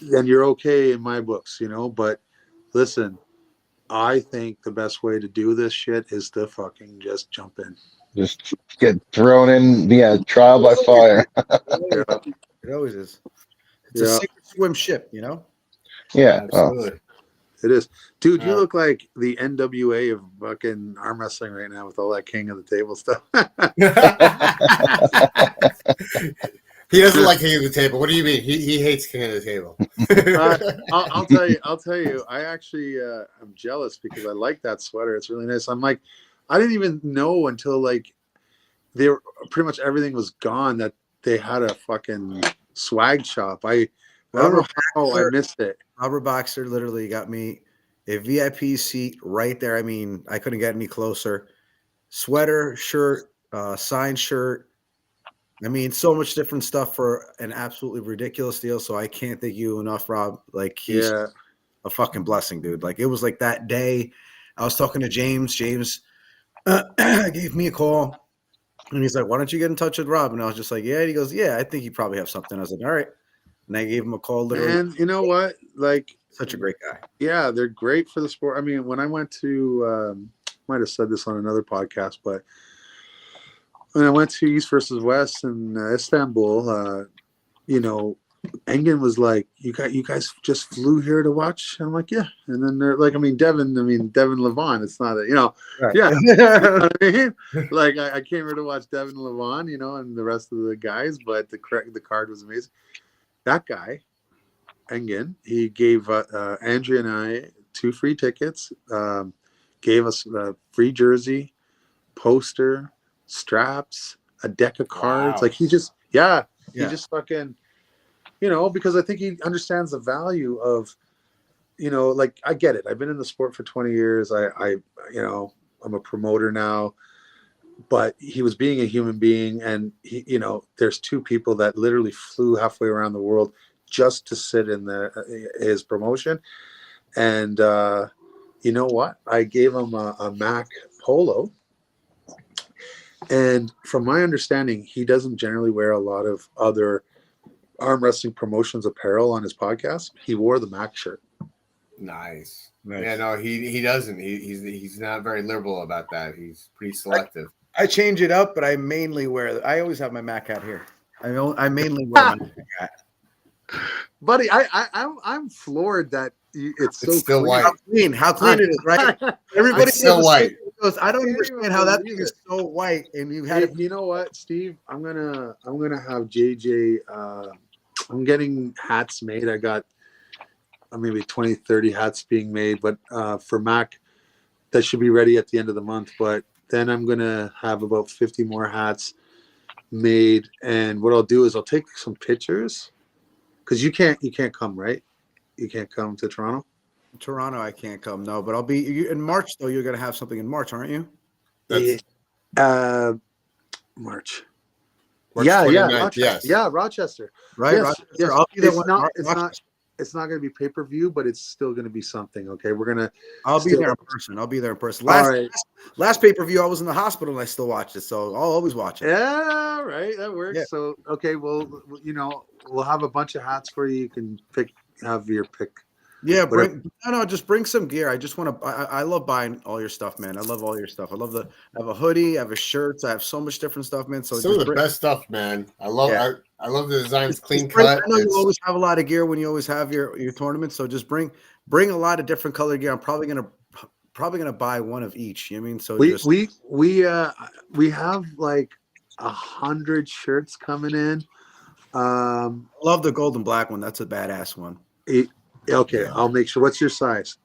then you're okay in my books, But listen, I think the best way to do this shit is to fucking just jump in. Just get thrown in, trial by fire. It always is. It's a sink or swim ship, Yeah, absolutely. It is. Dude, you look like the NWA of fucking arm wrestling right now with all that king of the table stuff. He doesn't like king of the table. What do you mean? He hates king of the table. I'll tell you. I actually I'm jealous because I like that sweater. It's really nice. I'm like, I didn't even know until like they were pretty much everything was gone that they had a fucking swag shop. I don't know how I missed it. Robert Boxer literally got me a VIP seat right there. I mean, I couldn't get any closer. Sweater, shirt, signed shirt. I mean, so much different stuff for an absolutely ridiculous deal. So I can't thank you enough, Rob. Like, he's a fucking blessing, dude. Like, it was like that day I was talking to James. James gave me a call, and he's like, why don't you get in touch with Rob? And I was just like, yeah. And he goes, yeah, I think you probably have something. I was like, all right. And I gave him a call literally. And you know what? Like, such a great guy. Yeah, they're great for the sport. I mean, when I went to, might have said this on another podcast, but when I went to East versus West in Istanbul, Engen was like, you guys just flew here to watch? And I'm like, yeah. And then they're like, Devin Levon. It's not right. Yeah. You know what I mean? Like, I came here to watch Devin Levon, and the rest of the guys, but the card was amazing. That guy, Engen, he gave Andrea and I 2 free tickets, gave us a free jersey, poster, straps, a deck of cards. Wow. Like, he just fucking, because I think he understands the value of, like, I get it. I've been in the sport for 20 years. I'm a promoter now, but he was being a human being, and he, there's 2 people that literally flew halfway around the world just to sit in his promotion. And you know what? I gave him a Mac polo. And from my understanding, he doesn't generally wear a lot of other arm wrestling promotions apparel on his podcast. He wore the Mac shirt. Nice. Yeah, no, he doesn't. He's not very liberal about that. He's pretty selective. I change it up, but I mainly I always have my Mac hat here. I mainly wear my Mac hat. Buddy, I'm floored that it's so still clean. white. How clean it is, right? Everybody still white. Goes, I don't understand how that thing is so white. And you had you know what, Steve? I'm gonna have JJ. I'm getting hats made. I got maybe 20, 30 hats being made, but for Mac, that should be ready at the end of the month. But then I'm gonna have about 50 more hats made, and what I'll do is I'll take some pictures, because you can't come, right? You can't come to Toronto. Toronto, I can't come. No, but I'll be in March. Though you're gonna have something in March, aren't you? March. March Yeah, 29th, Rochester. yes. Yeah, Rochester. Right, yes, Rochester. yes. I'll be there. It's not. it's not going to be pay-per-view, but it's still going to be something. Okay, we're gonna. I'll be there in person. All right. Last pay-per-view, I was in the hospital and I still watched it, so I'll always watch it. Yeah, right. That works. Yeah. So okay, well, we'll have a bunch of hats for you. You can have your pick. Yeah, just bring some gear. I just want to. I love buying all your stuff, man. I love all your stuff. I have a hoodie, I have a shirt, I have so much different stuff, man. So some of the best stuff, man. I love the designs, clean cut. I know you always have a lot of gear when you always have your tournaments. So just bring a lot of different color gear. I'm probably gonna buy one of each. You know what I mean? So we have like 100 shirts coming in. Love the gold and black one. That's a badass one. Okay, I'll make sure. What's your size?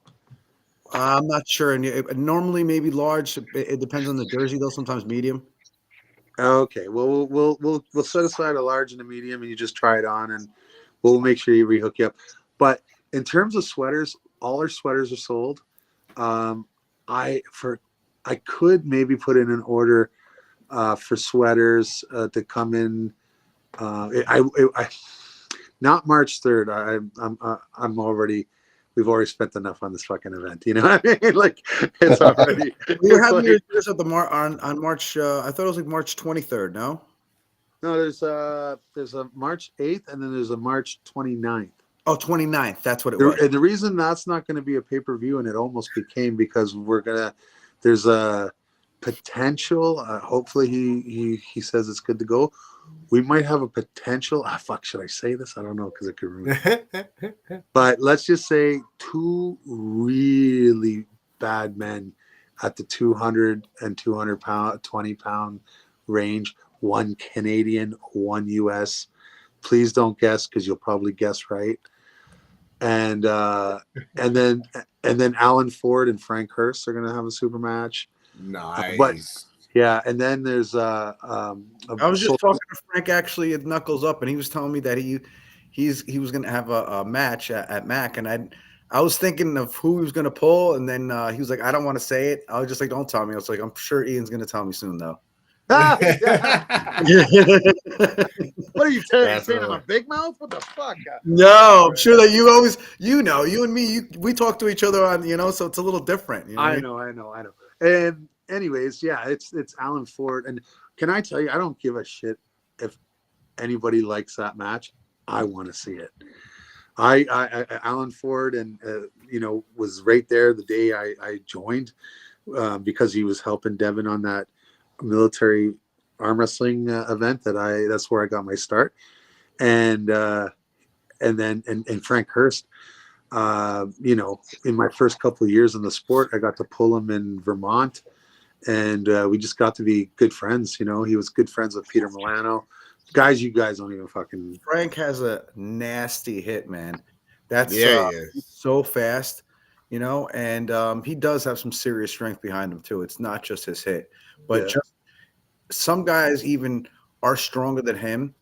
I'm not sure. And normally maybe large. It depends on the jersey, though. Sometimes medium. Okay, well we'll set aside a large and a medium, and you just try it on, and we'll make sure you rehook you up. But in terms of sweaters, all our sweaters are sold. I could maybe put in an order for sweaters to come in. Not March 3rd. We've already spent enough on this fucking event. You know what I mean? Like it's already. You're having yours at on March. I thought it was like March 23rd. No. No, there's a March 8th and then there's a March 29th. Oh, 29th. That's what it was. And the reason that's not going to be a pay-per-view, and it almost became, because there's a potential. Hopefully he says it's good to go. We might have a potential. Should I say this? I don't know, because it could ruin it. But let's just say 2 really bad men at the 200 and 20 pound range. 1 Canadian, 1 US. Please don't guess, because you'll probably guess right. And then Alan Ford and Frank Hurst are going to have a super match. Nice. Yeah, and then there's I was just talking to Frank actually at Knuckles Up, and he was telling me that he was going to have a match at Mac, and I was thinking of who he was going to pull, and then he was like, I don't want to say it. I was just like, don't tell me. I was like, I'm sure Ian's going to tell me soon, though. What are you saying? I'm a big mouth? What the fuck? No, I'm sure that you always, you and me, we talk to each other on, so it's a little different. You know I know. And anyways, yeah, it's Alan Ford. And can I tell you, I don't give a shit if anybody likes that match. I want to see it. Alan Ford and was right there the day I joined because he was helping Devin on that military arm wrestling event that's where I got my start. And then Frank Hurst, in my first couple of years in the sport, I got to pull him in Vermont, and we just got to be good friends. He was good friends with Peter Milano. Guys, you guys don't even fucking. Frank has a nasty hit, man. That's so fast, and he does have some serious strength behind him too. It's not just his hit, but just some guys even are stronger than him,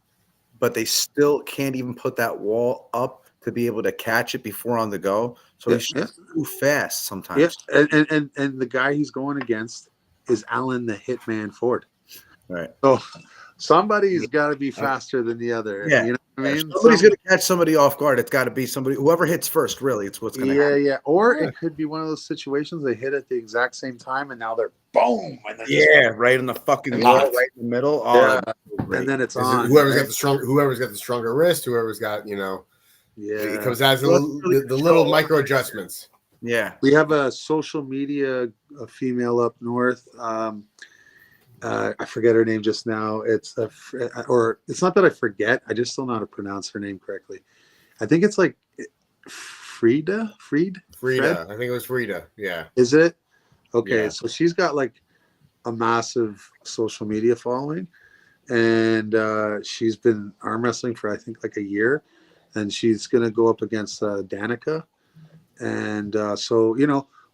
but they still can't even put that wall up to be able to catch it before on the go. So he's just too fast sometimes. Yeah, and the guy he's going against is Alan the Hitman Ford. Right. So somebody's got to be faster than the other. Yeah. You know what I mean? Somebody's going to catch somebody off guard. It's got to be somebody, whoever hits first, really. It's what's going to happen. Yeah. Or it could be one of those situations they hit at the exact same time, and now they're boom. And right in the fucking wall, right in the middle. Yeah. And then it's on. Whoever's got the stronger wrist, whoever's got, it comes down to the little micro adjustments. Yeah. We have a social media female up north. I forget her name just now. It's not that I forget. I just don't know how to pronounce her name correctly. I think it's like Frida. Fred? I think it was Frida. Yeah. Is it? Okay. Yeah. So she's got like a massive social media following, and she's been arm wrestling for I think like a year, and she's going to go up against Danica. And so,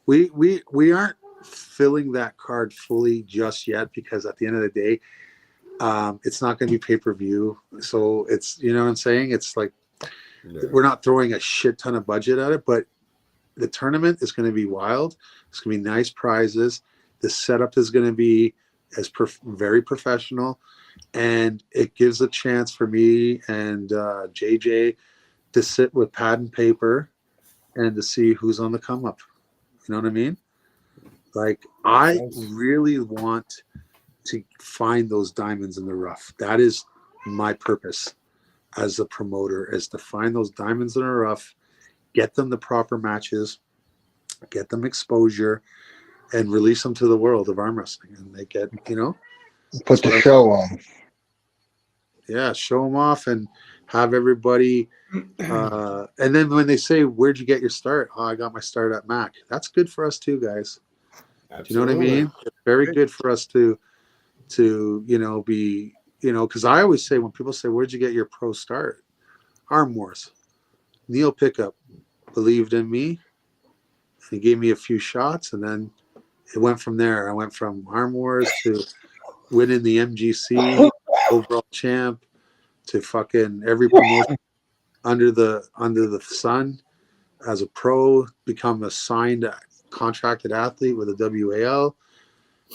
we aren't filling that card fully just yet, because at the end of the day, it's not going to be pay-per-view. So it's, what I'm saying? It's like, we're not throwing a shit ton of budget at it, but the tournament is going to be wild. It's going to be nice prizes. The setup is going to be very professional, and it gives a chance for me and JJ to sit with pad and paper and to see who's on the come up. You know what I mean? Like, I really want to find those diamonds in the rough. That is my purpose as a promoter, is to find those diamonds in the rough, get them the proper matches, get them exposure, and release them to the world of arm wrestling. And they get, put the show on. Yeah, show them off and have everybody. And then when they say, "Where'd you get your start?" "Oh, I got my start at Mac." That's good for us too, guys. Absolutely. Do you know what I mean? It's very good for us to be, because I always say, when people say, "Where'd you get your pro start?" Arm Wars. Neil Pickup believed in me. He gave me a few shots, and then it went from there. I went from Arm Wars to winning the MGC overall champ to fucking every promotion under the sun as a pro, become a signed contracted athlete with a WAL,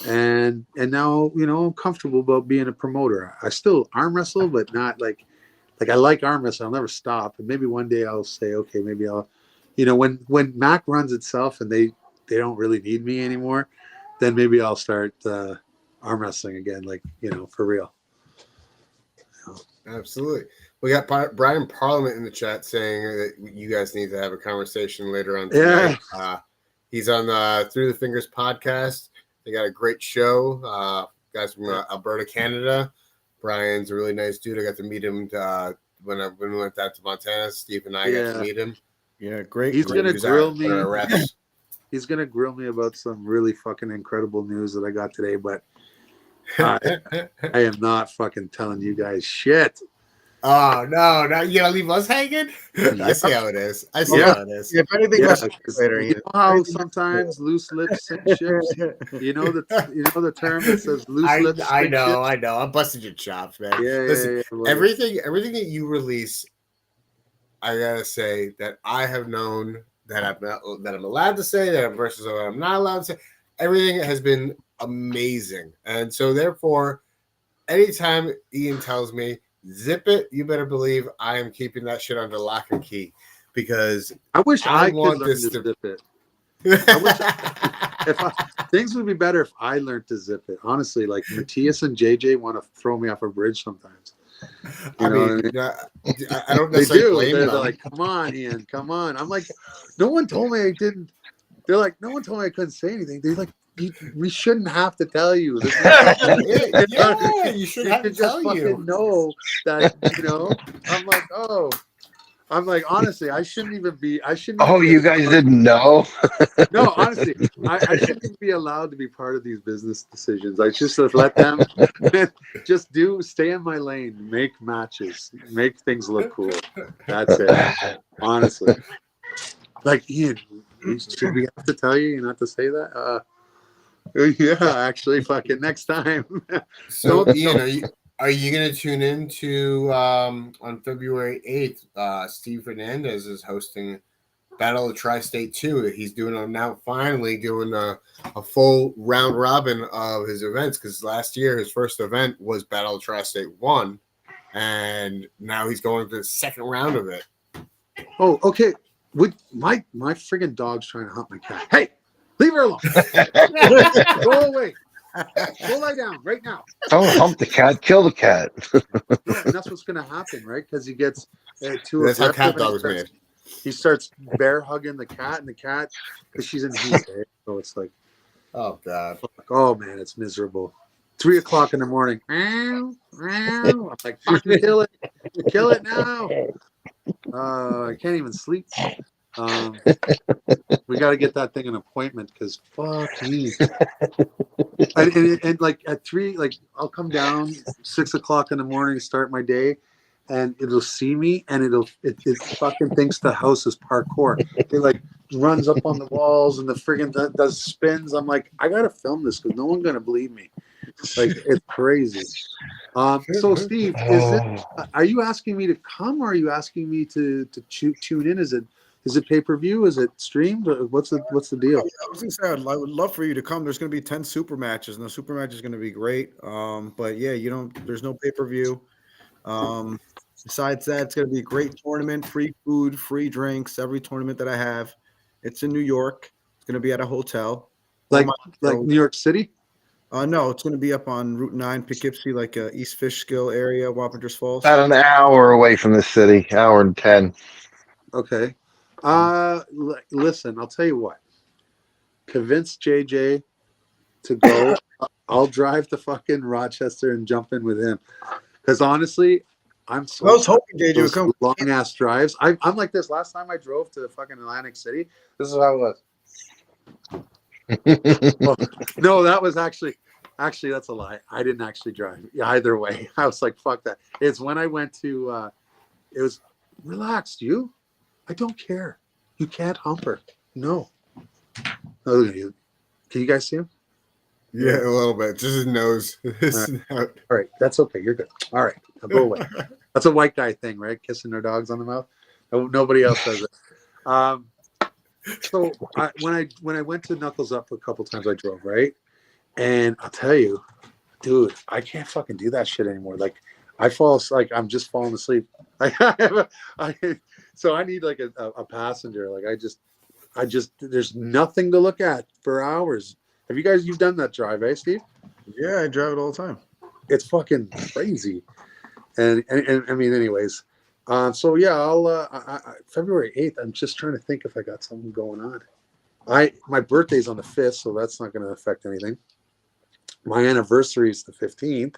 and now I'm comfortable about being a promoter. I still arm wrestle, but not like I like arm wrestling. I'll never stop, and maybe one day I'll say, okay, maybe I'll, when Mac runs itself and they don't really need me anymore, then maybe I'll start arm wrestling again, like, for real. Absolutely. We got Brian Parliament in the chat saying that you guys need to have a conversation later on tonight. Yeah. He's on the Through the Fingers podcast. They got a great show. Guys from Alberta, Canada. Brian's a really nice dude. I got to meet him when we went down to Montana. Steve and I got to meet him. Yeah, great. He's going to grill me. He's going to grill me about some really fucking incredible news that I got today, but I am not fucking telling you guys shit. Oh, no, you gotta leave us hanging? I see how it is. How it is. If anything, later. You know how sometimes loose lips sink ships? You know the term that says loose lips sink ships? I know. I'm busting your chops, man. Listen, everything that you release, I gotta say that I have known that I'm allowed to say, that versus what I'm not allowed to say. Everything has been amazing. And so therefore, anytime Ian tells me, zip it, you better believe I am keeping that shit under lock and key, because I wish I could learn to zip it. Things would be better if I learned to zip it. Honestly, like Matthias and JJ want to throw me off a bridge sometimes. I don't necessarily blame them. They're like, "Come on, Ian, come on." I'm like, "No one told me I didn't." They're like, "No one told me I couldn't say anything." They're like, we shouldn't have to tell you. You should have to tell you. Know that, I'm like, honestly, I shouldn't even be. You guys didn't know? No, honestly, I shouldn't be allowed to be part of these business decisions. I just let them just stay in my lane, make matches, make things look cool. That's it. Honestly, like, Ian, should we have to tell you not to say that? Yeah, actually, fucking next time. So, Ian, are you going to tune in to on February 8th? Steve Fernandez is hosting Battle of Tri-State 2. He's finally doing a full round robin of his events, because last year his first event was Battle of Tri-State 1, and now he's going to the second round of it. Oh, okay. My friggin' dog's trying to hunt my cat. Hey! Leave her alone. Go away. Go lie down right now. Don't hump the cat. Kill the cat. And that's what's going to happen, right? Because he gets too. That's how cat dogs made. He starts bear hugging the cat, and the cat, because she's in heat, right? So it's like, oh god, oh man, it's miserable. 3 o'clock in the morning. I'm like, fucking kill it now. I can't even sleep. We got to get that thing an appointment, because fuck me. And like at 3, like I'll come down 6 o'clock in the morning, start my day, and it'll see me, and it fucking thinks the house is parkour. It like runs up on the walls and the friggin' does spins. I'm like, I gotta film this because no one's gonna believe me. Like, it's crazy. So Steve, are you asking me to come, or are you asking me to tune in? Is it pay-per-view? Is it streamed? What's the deal? I was gonna say, I would love for you to come. There's gonna be 10 super matches, and the super match is gonna be great. But yeah, there's no pay-per-view. Besides that, it's going to be a great tournament, free food, free drinks, every tournament that I have. It's in New York. It's going to be at a hotel. Like New York City? No, it's going to be up on Route 9, Poughkeepsie, like East Fishkill area, Wappingers Falls. About an hour away from the city, hour and 10. Okay. Listen, I'll tell you what. Convince JJ to go. I'll drive to fucking Rochester and jump in with him. Because honestly, I was hoping JJ would come. Long ass drives. I'm like this. Last time I drove to fucking Atlantic City, this is how it was. Well, no, that was actually that's a lie. I didn't actually drive either way. I was like, fuck that. It's when I went to it was relaxed. I don't care. You can't hump her. No. Oh, look at you. Can you guys see him? Yeah, a little bit. Just his nose. All right. That's okay. You're good. All right. I'll go away. That's a white guy thing, right? Kissing their dogs on the mouth. Nobody else does it. So when I went to Knuckles Up a couple times, I drove, right? And I'll tell you, dude, I can't fucking do that shit anymore. Like I fall, like I'm just falling asleep. So I need like a passenger. Like I just there's nothing to look at for hours. You've done that drive, eh, Steve? Yeah, I drive it all the time. It's fucking crazy. And I mean, anyways. So yeah, I'll February 8th. I'm just trying to think if I got something going on. My birthday's on the 5th, so that's not going to affect anything. My anniversary is the 15th,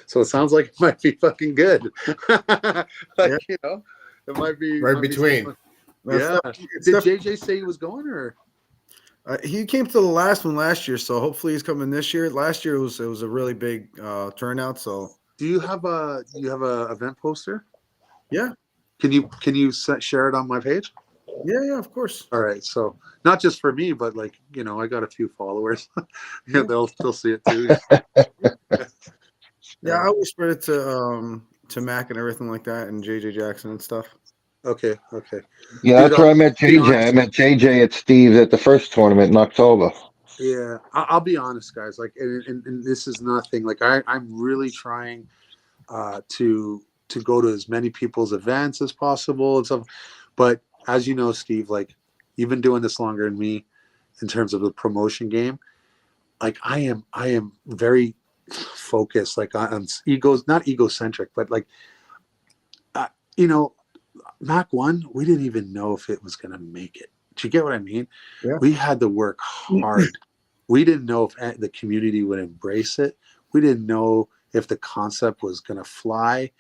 so it sounds like it might be fucking good. You know, it might be right between. Yeah. Did JJ say he was going, or? He came to the last one last year, so hopefully he's coming this year. Last year it was a really big turnout. So, do you have a event poster? Yeah. Can you share it on my page? Yeah, of course. All right. So not just for me, but like, you know, I got a few followers. Yeah, they'll see it too. Yeah, I always spread it to Mac and everything like that, and JJ Jackson and stuff. Okay. Yeah, that's where I met JJ. I met JJ at Steve's at the first tournament in October. Yeah, I'll be honest, guys. Like, and this is nothing. Like, I'm really trying to go to as many people's events as possible and stuff. But as you know, Steve, like you've been doing this longer than me in terms of the promotion game. Like I am very focused. Like I'm not egocentric, but like, you know, Mac 1, we didn't even know if it was going to make it. Do you get what I mean? Yeah. We had to work hard. We didn't know if the community would embrace it. We didn't know if the concept was going to fly.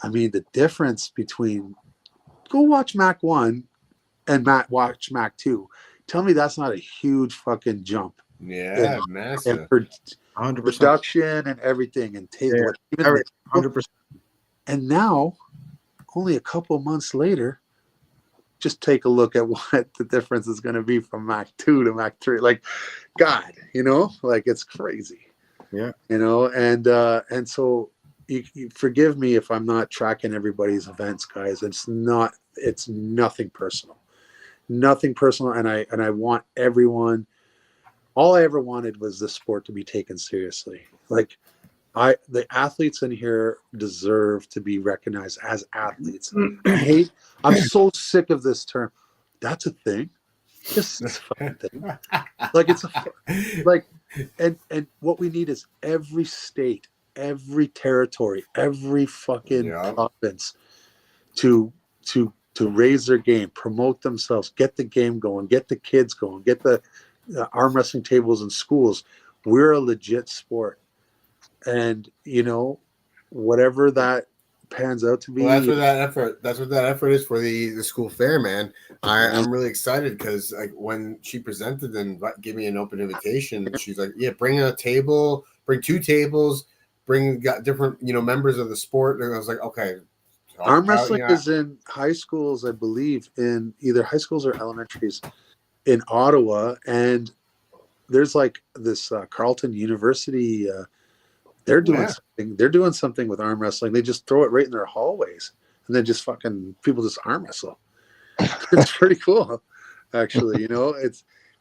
I mean, the difference between go watch Mac 1 and watch Mac 2. Tell me that's not a huge fucking jump. Yeah, massive. 100%. Production and everything. And 100%. And now, only a couple months later, just take a look at what the difference is going to be from Mac 2 to Mac 3. Like, God, you know, like it's crazy. Yeah. You know, and so you forgive me if I'm not tracking everybody's events, guys. It's nothing personal. Nothing personal. And I want everyone, all I ever wanted was the sport to be taken seriously. Like the athletes in here deserve to be recognized as athletes. I'm so sick of this term. That's a thing. Just a fucking thing. Like and what we need is every state, every territory, every fucking province to raise their game, promote themselves, get the game going, get the kids going, get the arm wrestling tables in schools. We're a legit sport. And you know, whatever that pans out to be. Well, that's what that effort is for the school fair, man. I'm really excited because like when she presented and gave me an open invitation, she's like, yeah, bring a table, bring 2 tables, got different, you know, members of the sport. And I was like, okay. Arm wrestling is in high schools, I believe, in either high schools or elementaries in Ottawa. And there's like this Carleton University, they're doing something with arm wrestling. They just throw it right in their hallways and then just fucking people just arm wrestle. It's pretty cool, actually. You know,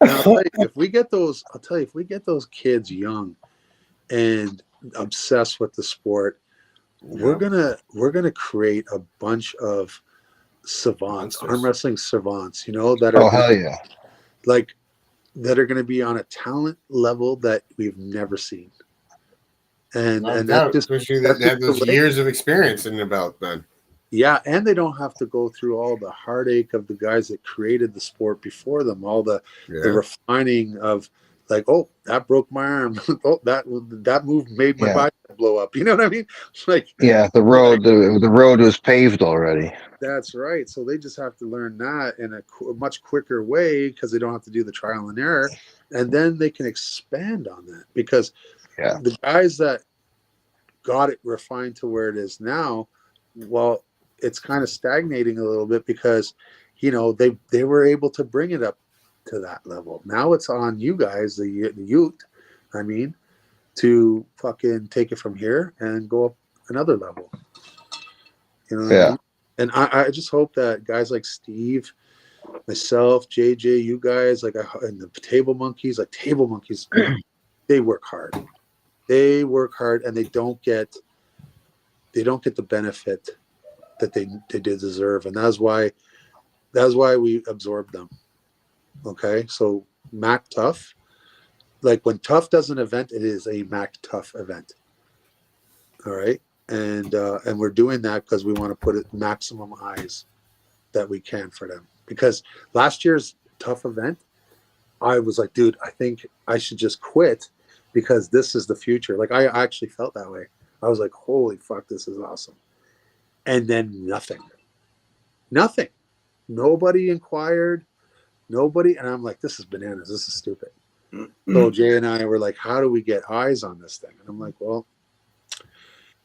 I'll tell you, if we get those kids young and obsessed with the sport, we're gonna create a bunch of savants, arm wrestling savants, that are hell yeah. that are going to be on a talent level that we've never seen. And No and doubt, especially that they have those years of experience in their belt then. Yeah, and they don't have to go through all the heartache of the guys that created the sport before them, all the refining of oh, that broke my arm. Oh, that move made my body blow up. You know what I mean? The road was paved already. That's right. So they just have to learn that in a much quicker way because they don't have to do the trial and error, and then they can expand on that because the guys that got it refined to where it is now, well, it's kind of stagnating a little bit because they were able to bring it up to that level. Now it's on you guys, the youth, to fucking take it from here and go up another level. You know what I mean? And I just hope that guys like Steve, myself, JJ, you guys, and the table monkeys, they work hard. They work hard and they don't get the benefit that they deserve. And that's why we absorb them. Okay. So Mac Tough, when Tough does an event, it is a Mac Tough event. All right. And we're doing that because we want to put it maximum eyes that we can for them. Because last year's Tough event, I was like, dude, I think I should just quit because this is the future. I actually felt that way. I was like, holy fuck, this is awesome. And then nothing. Nobody inquired. Nobody. And I'm like, this is bananas. This is stupid. So Jay and I were like, how do we get eyes on this thing? And I'm like, well,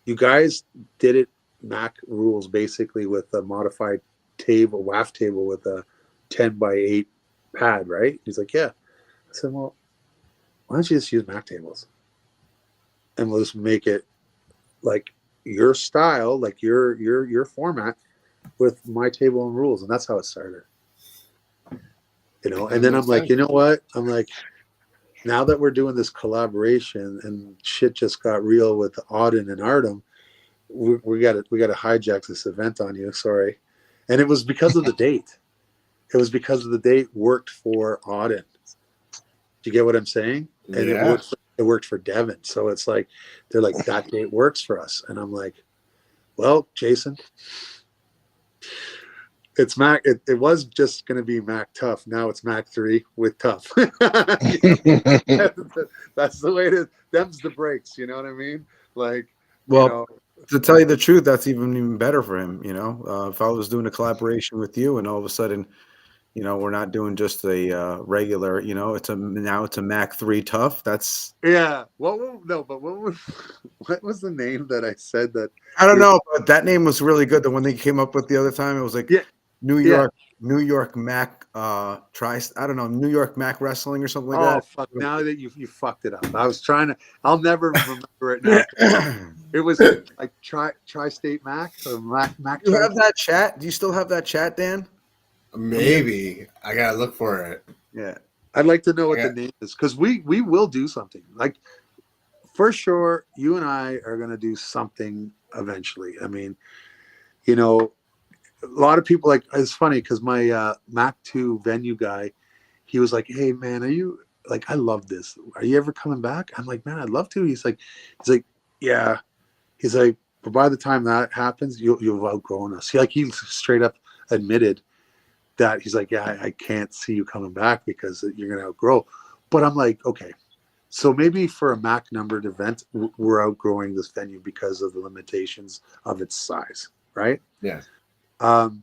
you guys did it Mac rules basically with a modified table, WAF table with a 10x8 pad, right? He's like, yeah. I said, well, why don't you just use Mac tables? And we'll just make it your style, your format with my table and rules. And that's how it started. And then I'm like, you know what? I'm like, now that we're doing this collaboration and shit just got real with Auden and Artem, we got to hijack this event on you. Sorry. And it was because of the date. It was because of the date worked for Auden. Do you get what I'm saying? And it worked for Devin. So it's they're like, that date works for us. And I'm like, well, Jason, it's Mac. It was just going to be Mac Tough. Now it's Mac 3 with Tough. That's the way it is. Them's the breaks. You know what I mean? To tell you the truth, that's even better for him. If I was doing a collaboration with you and all of a sudden, we're not doing just a regular, it's a Mac 3 Tough. That's what was the name that I said that? I don't know, but that name was really good. The one they came up with the other time, it was New York Mac I don't know, New York Mac Wrestling or something like that. Oh fuck! Now that you fucked it up. I was trying to. I'll never remember it now. It was like Tri-State Mac or Mac. Do you have that chat? Do you still have that chat, Dan? Maybe. I gotta look for it. Yeah, I'd like to know what the name is because we will do something. For sure, you and I are gonna do something eventually. A lot of people it's funny because my Mac 2 venue guy, he was like, hey man, are you I love this. Are you ever coming back? I'm like, man, I'd love to. He's like, yeah. He's like, but by the time that happens, you'll outgrown us. He straight up admitted that he's like, yeah, I can't see you coming back because you're gonna outgrow. But I'm like, okay. So maybe for a Mac numbered event, we're outgrowing this venue because of the limitations of its size, right? Yeah. But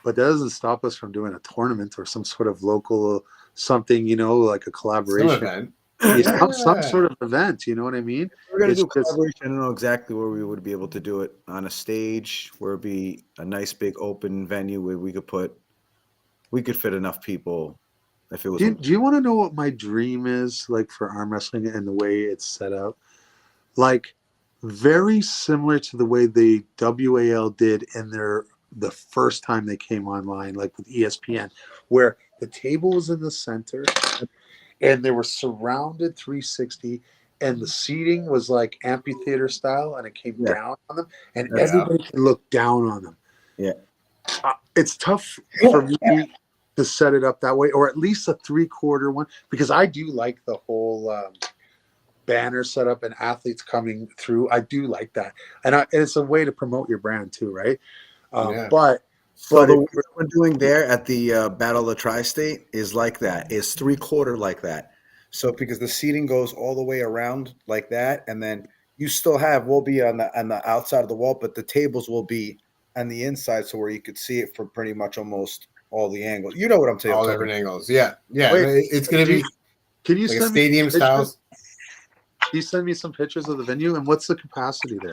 that doesn't stop us from doing a tournament or some sort of local something, like a collaboration. Some sort of event, you know what I mean? We're going to do a collaboration. I don't know exactly where we would be able to do it on a stage where it'd be a nice big open venue where we could fit enough people. If it was. Do you want to know what my dream is for arm wrestling and the way it's set up? Very similar to the way the WAL did in the first time they came online, with ESPN, where the table was in the center and they were surrounded 360 and the seating was like amphitheater style, and it came down on them, and Yeah. everybody could look down on them. Yeah. It's tough for me to set it up that way, or at least a 3/4 one, because I do like the whole banner setup and athletes coming through. I do like that, and it's a way to promote your brand too, right? But what we're doing there at the Battle of the Tri-State is like that. Is 3/4 like that. So because the seating goes all the way around like that, and then you still we'll be on the outside of the wall, but the tables will be on the inside, so where you could see it from pretty much almost all the angles. You know what I'm saying? All different angles. Yeah. Wait, it's going to be. Can you like send a stadium styles? Can you send me some pictures of the venue and what's the capacity there?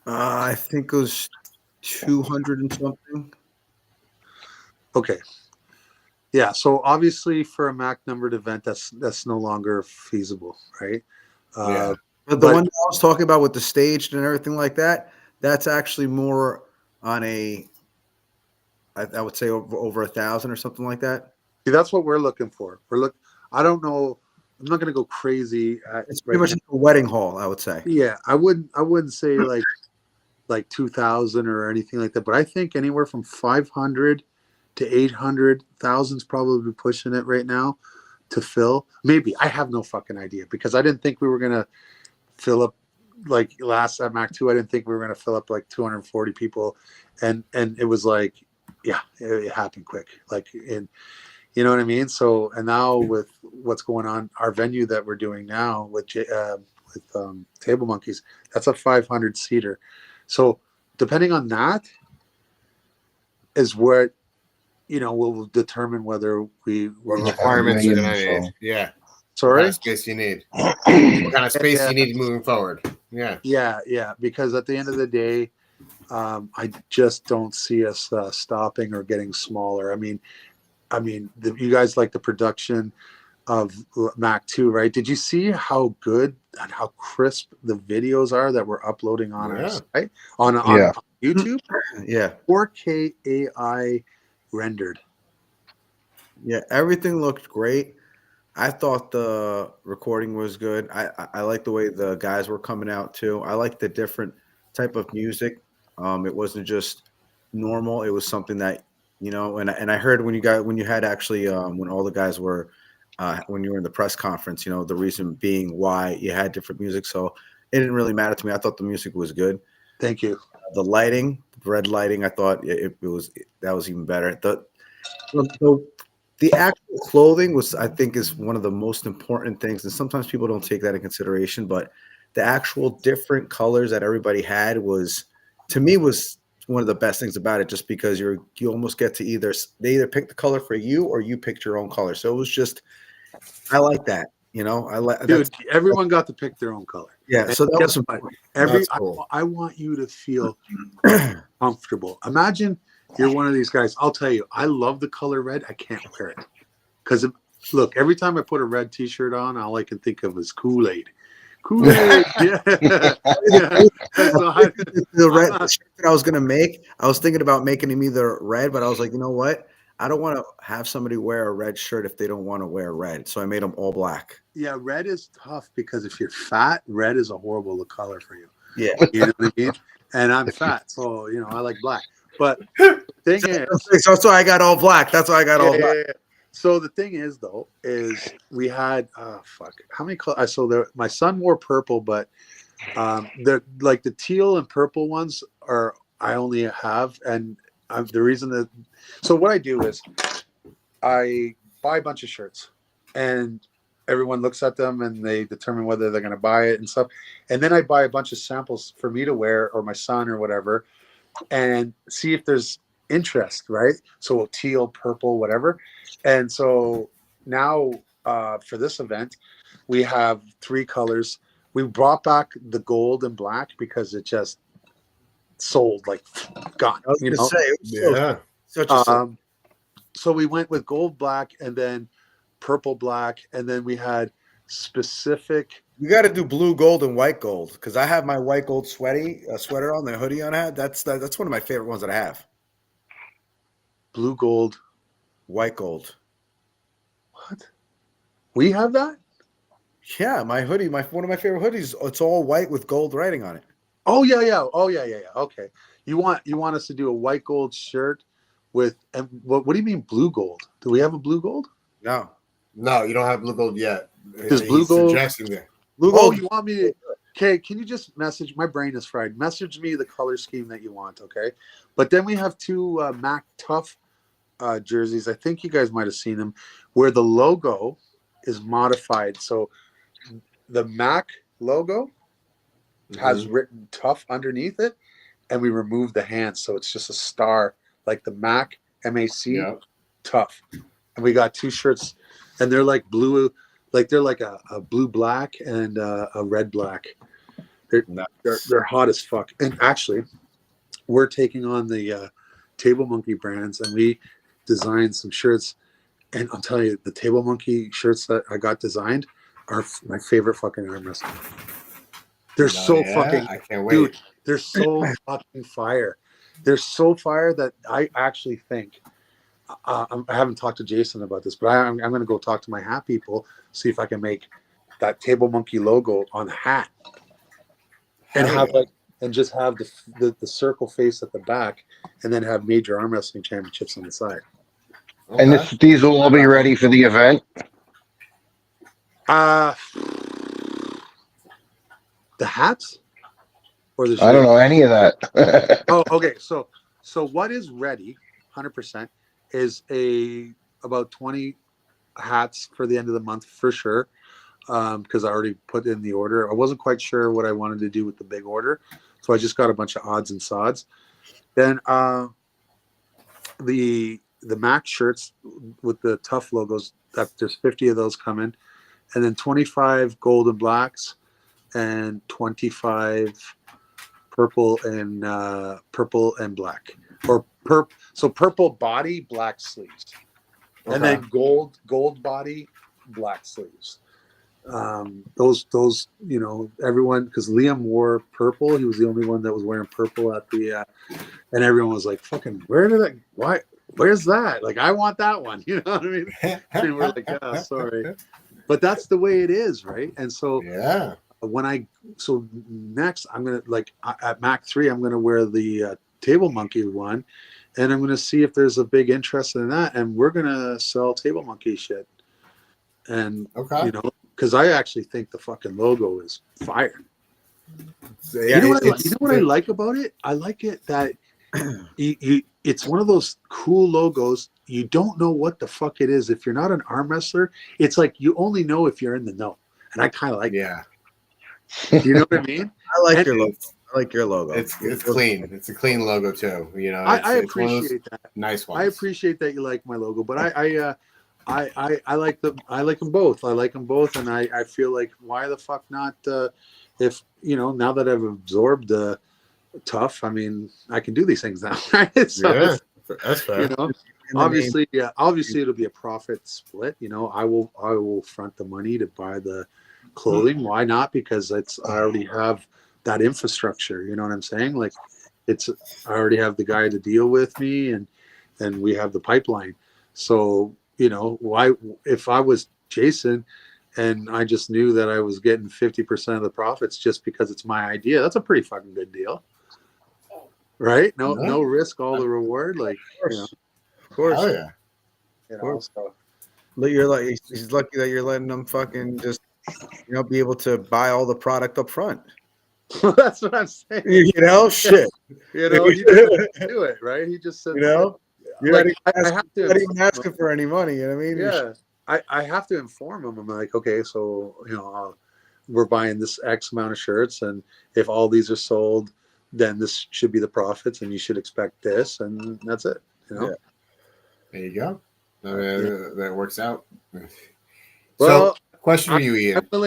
I think it was 200 and something. Okay. Yeah. So obviously for a MAC numbered event, that's no longer feasible, right? Yeah. But the one that I was talking about with the stage and everything like that, that's actually more on I would say over 1,000 or something like that. See, that's what we're looking for. I don't know. I'm not going to go crazy. It's pretty much like a wedding hall, I would say. Yeah, I wouldn't say like 2,000 or anything like that. But I think anywhere from 500 to 800,000 is probably pushing it right now to fill. Maybe. I have no fucking idea, because I didn't think we were going to fill up like last at MAC 2. I didn't think we were going to fill up like 240 people. And it was like, yeah, it happened quick. You know what I mean? So, and now with what's going on, our venue that we're doing now with Table Monkeys, that's a 500 seater. So depending on that is what, will determine whether what requirements are going to need. Yeah. Sorry? What kind of space you need. What kind of space you need moving forward. Yeah. Yeah. Because at the end of the day, I just don't see us stopping or getting smaller. I mean, you guys like the production of MAC 2, right? Did you see how good and how crisp the videos are that we're uploading on our site on YouTube? Yeah, 4K AI rendered. Yeah, everything looked great. I thought the recording was good. I like the way the guys were coming out too. I like the different type of music. It wasn't just normal. It was something that, and I heard when you had actually when all the guys were when you were in the press conference, the reason being why you had different music. So it didn't really matter to me. I thought the music was good. Thank you. The lighting, red lighting, I thought that was even better. The actual clothing I think is one of the most important things, and sometimes people don't take that in consideration. But the actual different colors that everybody had was one of the best things about it, just because you almost get to they either pick the color for you or you picked your own color. So it was just, I like that, Dude, everyone got to pick their own color. Yeah. And so that was cool. I want you to feel comfortable. Imagine you're one of these guys. I'll tell you, I love the color red. I can't wear it because look, every time I put a red t-shirt on, all I can think of is Kool-Aid. Kool-Aid. Yeah. The red shirt that I was gonna make, I was thinking about making him either red, but I was like, you know what? I don't want to have somebody wear a red shirt if they don't want to wear red. So I made them all black. Yeah, red is tough because if you're fat, red is a horrible color for you. Yeah. You know what I mean? And I'm fat, so I like black. But the thing is, that's why I got all black. That's why I got all black. Yeah. So the thing is, though, is we had how many colors? So my son wore purple, but the teal and purple ones I only have, and the reason that. So what I do is I buy a bunch of shirts, and everyone looks at them and they determine whether they're going to buy it and stuff. And then I buy a bunch of samples for me to wear or my son or whatever, and see if there's interest, right? So teal, purple, whatever. And so now for this event, we have 3 colors. We brought back the gold and black because it just sold like gone. I was going to say, so we went with gold, black, and then purple, black, and then we had specific. You got to do blue, gold, and white gold because I have my white gold sweater on, the hoodie on. That's one of my favorite ones that I have. Blue, gold, white gold. What? We have that? Yeah, my hoodie, one of my favorite hoodies. It's all white with gold writing on it. Oh yeah. Okay. You want us to do a white gold shirt with what do you mean blue gold? Do we have a blue gold? No. No, you don't have blue gold yet. Does blue gold suggesting that. Blue gold. You want me to? Okay, can you just message? My brain is fried. Message me the color scheme that you want, okay? But then we have two Mac Tough jerseys. I think you guys might have seen them, where the logo is modified. So the Mac logo has written Tough underneath it, and we removed the hands, so it's just a star, like the Mac MAC Tough. And we got two shirts, and they're like blue, like they're like a blue black and a red black. They're hot as fuck. And actually, we're taking on the Table Monkey brands, and we designed some shirts. And I'll tell you, the Table Monkey shirts that I got designed are my favorite fucking arm wrestling. They're fucking. I can't wait. Dude, they're so fucking fire. They're so fire that I actually think. I haven't talked to Jason about this, but I'm going to go talk to my hat people, see if I can make that Table Monkey logo on the hat, and just have the circle face at the back, and then have major arm wrestling championships on the side. Okay. And these will all be ready for the event. The hats, or the I don't know any of that. Oh, okay. So what is ready, 100%, is about 20 hats for the end of the month for sure. Because I already put in the order. I wasn't quite sure what I wanted to do with the big order, so I just got a bunch of odds and sods. Then the Mac shirts with the Tough logos, that there's 50 of those coming, and then 25 gold and blacks, and 25 purple and black, or so purple body, black sleeves, and then gold body, black sleeves. Those everyone, because Liam wore purple, he was the only one that was wearing purple at the and everyone was like, fucking, where's that, like, I want that one, you know what I mean? And we're like, yeah, sorry, but that's the way it is, right? And so next I'm gonna, like, at Mac 3 I'm gonna wear the Table Monkey one, and I'm gonna see if there's a big interest in that, and we're gonna sell Table Monkey shit. And because I actually think the fucking logo is fire. You know what I like about it? I like it that it's one of those cool logos. You don't know what the fuck it is. If you're not an arm wrestler, it's like you only know if you're in the know. And I kind of like that. You know what I mean? I like your logo. I like your logo. It's clean. It's a clean logo too. You know, I appreciate that. Nice ones. I appreciate that you like my logo, but I like them. I like them both. And I feel like, why the fuck not? If now that I've absorbed Tough, I mean, I can do these things now. Right? So that's fair. Obviously it'll be a profit split. I will front the money to buy the clothing. Why not? Because I already have that infrastructure. You know what I'm saying? Like, I already have the guy to deal with me, and we have the pipeline. So. Why, if I was Jason and I just knew that I was getting 50% of the profits just because it's my idea, that's a pretty fucking good deal. Right? No risk, all the reward. Like, of course. Oh yeah. So. He's lucky that you're letting them fucking just, be able to buy all the product up front. That's what I'm saying. Shit. He doesn't do it, right? He just said, You're like, not even asking for any money. You know what I mean? Yeah. I have to inform him. I'm like, okay, so, we're buying this X amount of shirts, and if all these are sold, then this should be the profits, and you should expect this, and that's it. Yeah. There you go. That works out. Well, so, question for you, Ian. Go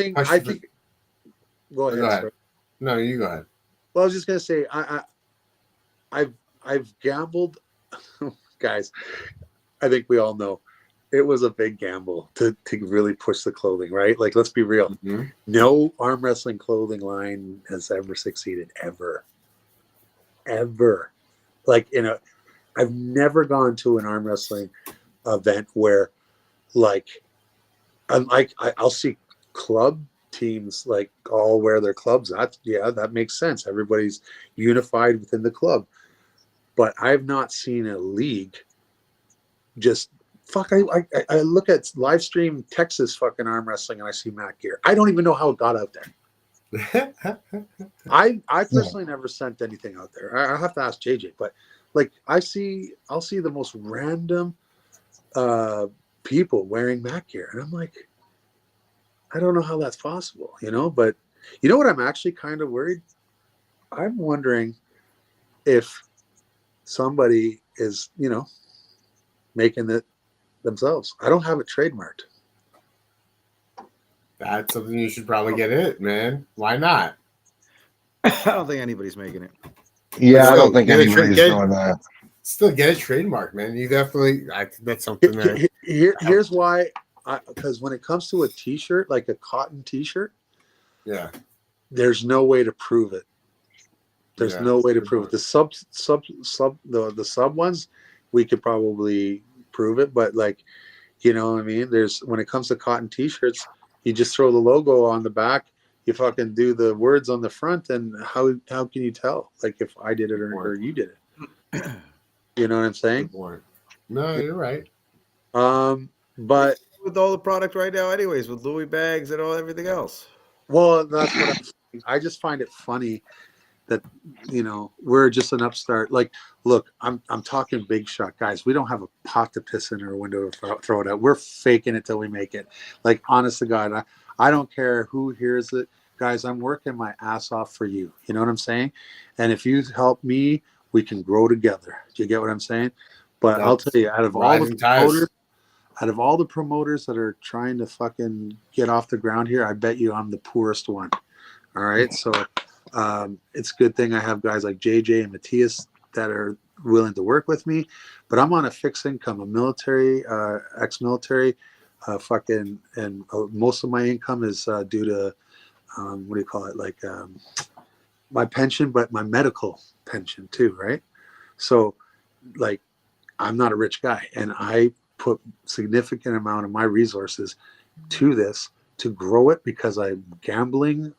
ahead. No, you go ahead. Well, I was just gonna say, I've gambled. Guys, I think we all know it was a big gamble to really push the clothing, right? Like, let's be real. Mm-hmm. No arm wrestling clothing line has ever succeeded, ever. Like, I've never gone to an arm wrestling event where, like, I'll see club teams like all wear their clubs. That makes sense. Everybody's unified within the club. But I've not seen a league just I look at live stream Texas fucking arm wrestling and I see Matt Gear. I don't even know how it got out there. I personally never sent anything out there. I have to ask JJ, but like I'll see the most random people wearing Matt gear, and I'm like, I don't know how that's possible, but you know what, I'm actually kind of worried. I'm wondering if somebody is making it themselves. I don't have it trademarked. That's something you should probably get it, man. Why not? I don't think anybody's making it. Yeah, I don't think anybody's doing that. Still get a trademark, man. You definitely. I think that's something that. Here's why. Because when it comes to a T-shirt, like a cotton T-shirt, yeah, there's no way to prove it. There's no way to prove it. The sub ones, we could probably prove it, but like, you know what I mean? There's when it comes to cotton T-shirts, you just throw the logo on the back. You fucking do the words on the front, and how can you tell? Like if I did it or you did it. You know what I'm saying? No, you're right. But with all the product right now, anyways, with Louis bags and everything else. Well, that's what I just find it funny that we're just an upstart. Like, look, I'm talking big shot guys. We don't have a pot to piss in or a window to throw it out. We're faking it till we make it. Like, honest to God, I don't care who hears it. Guys, I'm working my ass off for you. You know what I'm saying? And if you help me, we can grow together. Do you get what I'm saying? But I'll tell you, out of all the promoters that are trying to fucking get off the ground here, I bet you I'm the poorest one. All right. So it's a good thing I have guys like JJ and Matthias that are willing to work with me. But I'm on a fixed income, a military, ex-military, and most of my income is due to what do you call it? Like my pension, but my medical pension too, right? So like I'm not a rich guy, and I put significant amount of my resources to this to grow it because I'm gambling.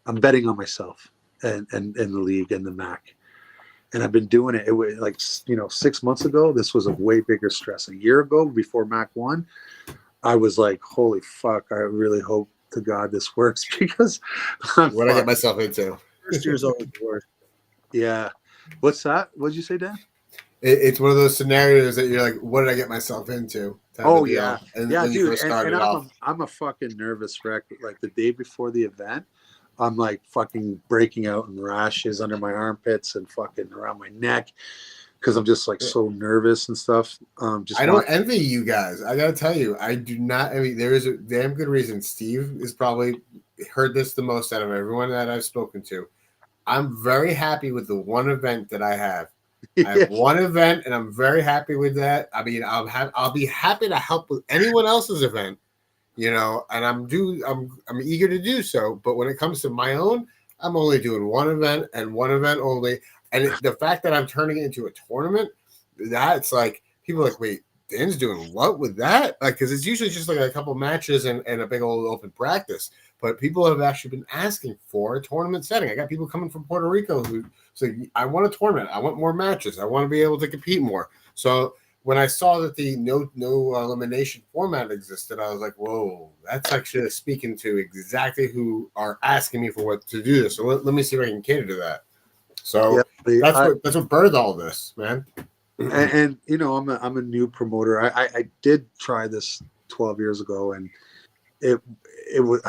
I'm betting on myself and the league and the MAC. And I've been doing it. It was like, 6 months ago, this was a way bigger stress. A year ago, before MAC won, I was like, holy fuck, I really hope to God this works because what I get myself into. First year's always the worst. Yeah. What's that? What'd you say, Dan? It's one of those scenarios that you're like, what did I get myself into? Oh, yeah. And yeah, dude. And I'm a fucking nervous wreck. Like the day before the event, I'm like fucking breaking out in rashes under my armpits and fucking around my neck because I'm just like so nervous and stuff. I don't envy you guys. I gotta tell you, I do not. I mean, there is a damn good reason. Steve has probably heard this the most out of everyone that I've spoken to. I'm very happy with the one event that I have. I have one event, and I'm very happy with that. I mean, I'll be happy to help with anyone else's event, and I'm eager to do so. But when it comes to my own, I'm only doing one event and one event only. And the fact that I'm turning it into a tournament, that's like people are like, wait, Dan's doing what with that? Like, because it's usually just like a couple matches and a big old open practice. But people have actually been asking for a tournament setting. I got people coming from Puerto Rico who say, I want a tournament. I want more matches. I want to be able to compete more. So when I saw that the no elimination format existed, I was like, whoa, that's actually speaking to exactly who are asking me for what to do this. So let me see if I can cater to that. So that's what birthed all this, man. And I'm a new promoter. I did try this 12 years ago, and it was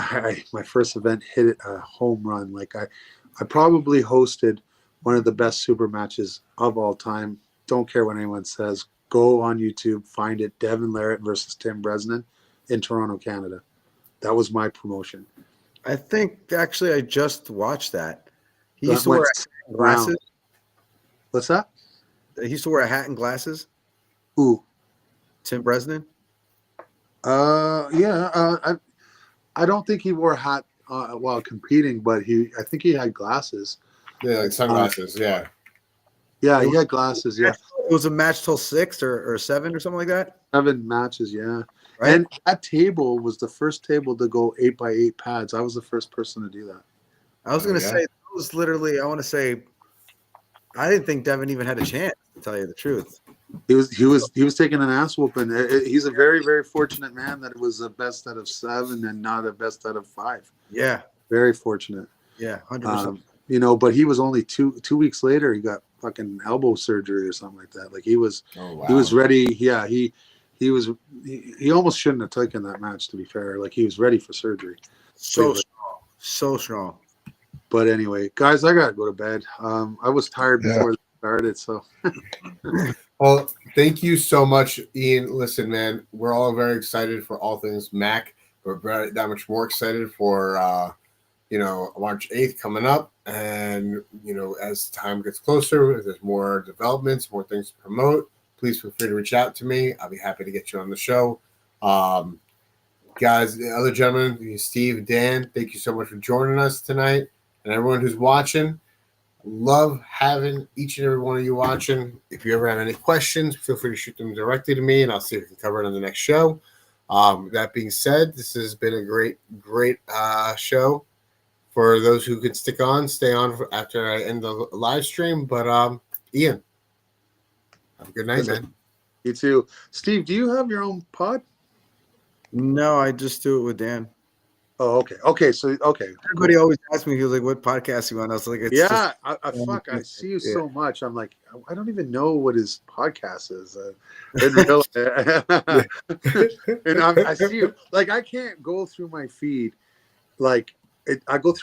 my first event hit a home run. Like I probably hosted one of the best super matches of all time. Don't care what anyone says. Go on YouTube, find it. Devin Larratt versus Tim Bresnan in Toronto, Canada. That was my promotion. I think actually I just watched that. He used to wear glasses. What's that? He used to wear a hat and glasses. Who? Tim Bresnan. Yeah. I don't think he wore a hat while competing, but I think he had glasses. Yeah, like sunglasses. Yeah. Yeah, he had glasses. Yeah. It was a match till 6 or 7 or something like that. 7 matches. Yeah. Right? And that table was the first table to go 8x8 pads. I was the first person to do that. I was going to say, it was literally, I want to say, I didn't think Devin even had a chance, to tell you the truth. He was taking an ass whooping. He's a very, very fortunate man that it was a best out of 7 and not a best out of 5. Yeah. Very fortunate. Yeah, 100%. You know, but he was only two weeks later. He got fucking elbow surgery or something like that. Like he was ready. Yeah, he almost shouldn't have taken that match. To be fair, like he was ready for surgery. So strong. But anyway, guys, I gotta go to bed. I was tired before it started, so. Well, thank you so much, Ian. Listen, man, we're all very excited for all things Mac. We're that much more excited for March 8th coming up, and as time gets closer, if there's more developments, more things to promote, please feel free to reach out to me. I'll be happy to get you on the show. Guys, the other gentlemen, Steve, Dan, thank you so much for joining us tonight, and everyone who's watching. Love having each and every one of you watching. If you ever have any questions, feel free to shoot them directly to me, and I'll see if we can cover it on the next show. That being said, this has been a great show. For those who can stay on after I end the live stream. But Ian, have a good night, man. You too. Steve, do you have your own pod? No, I just do it with Dan. Oh, okay. Everybody always asks me, he was like, what podcast you on? I was like, I see you so much. I'm like, I don't even know what his podcast is. And I see you. Like, I can't go through my feed. Like, I go through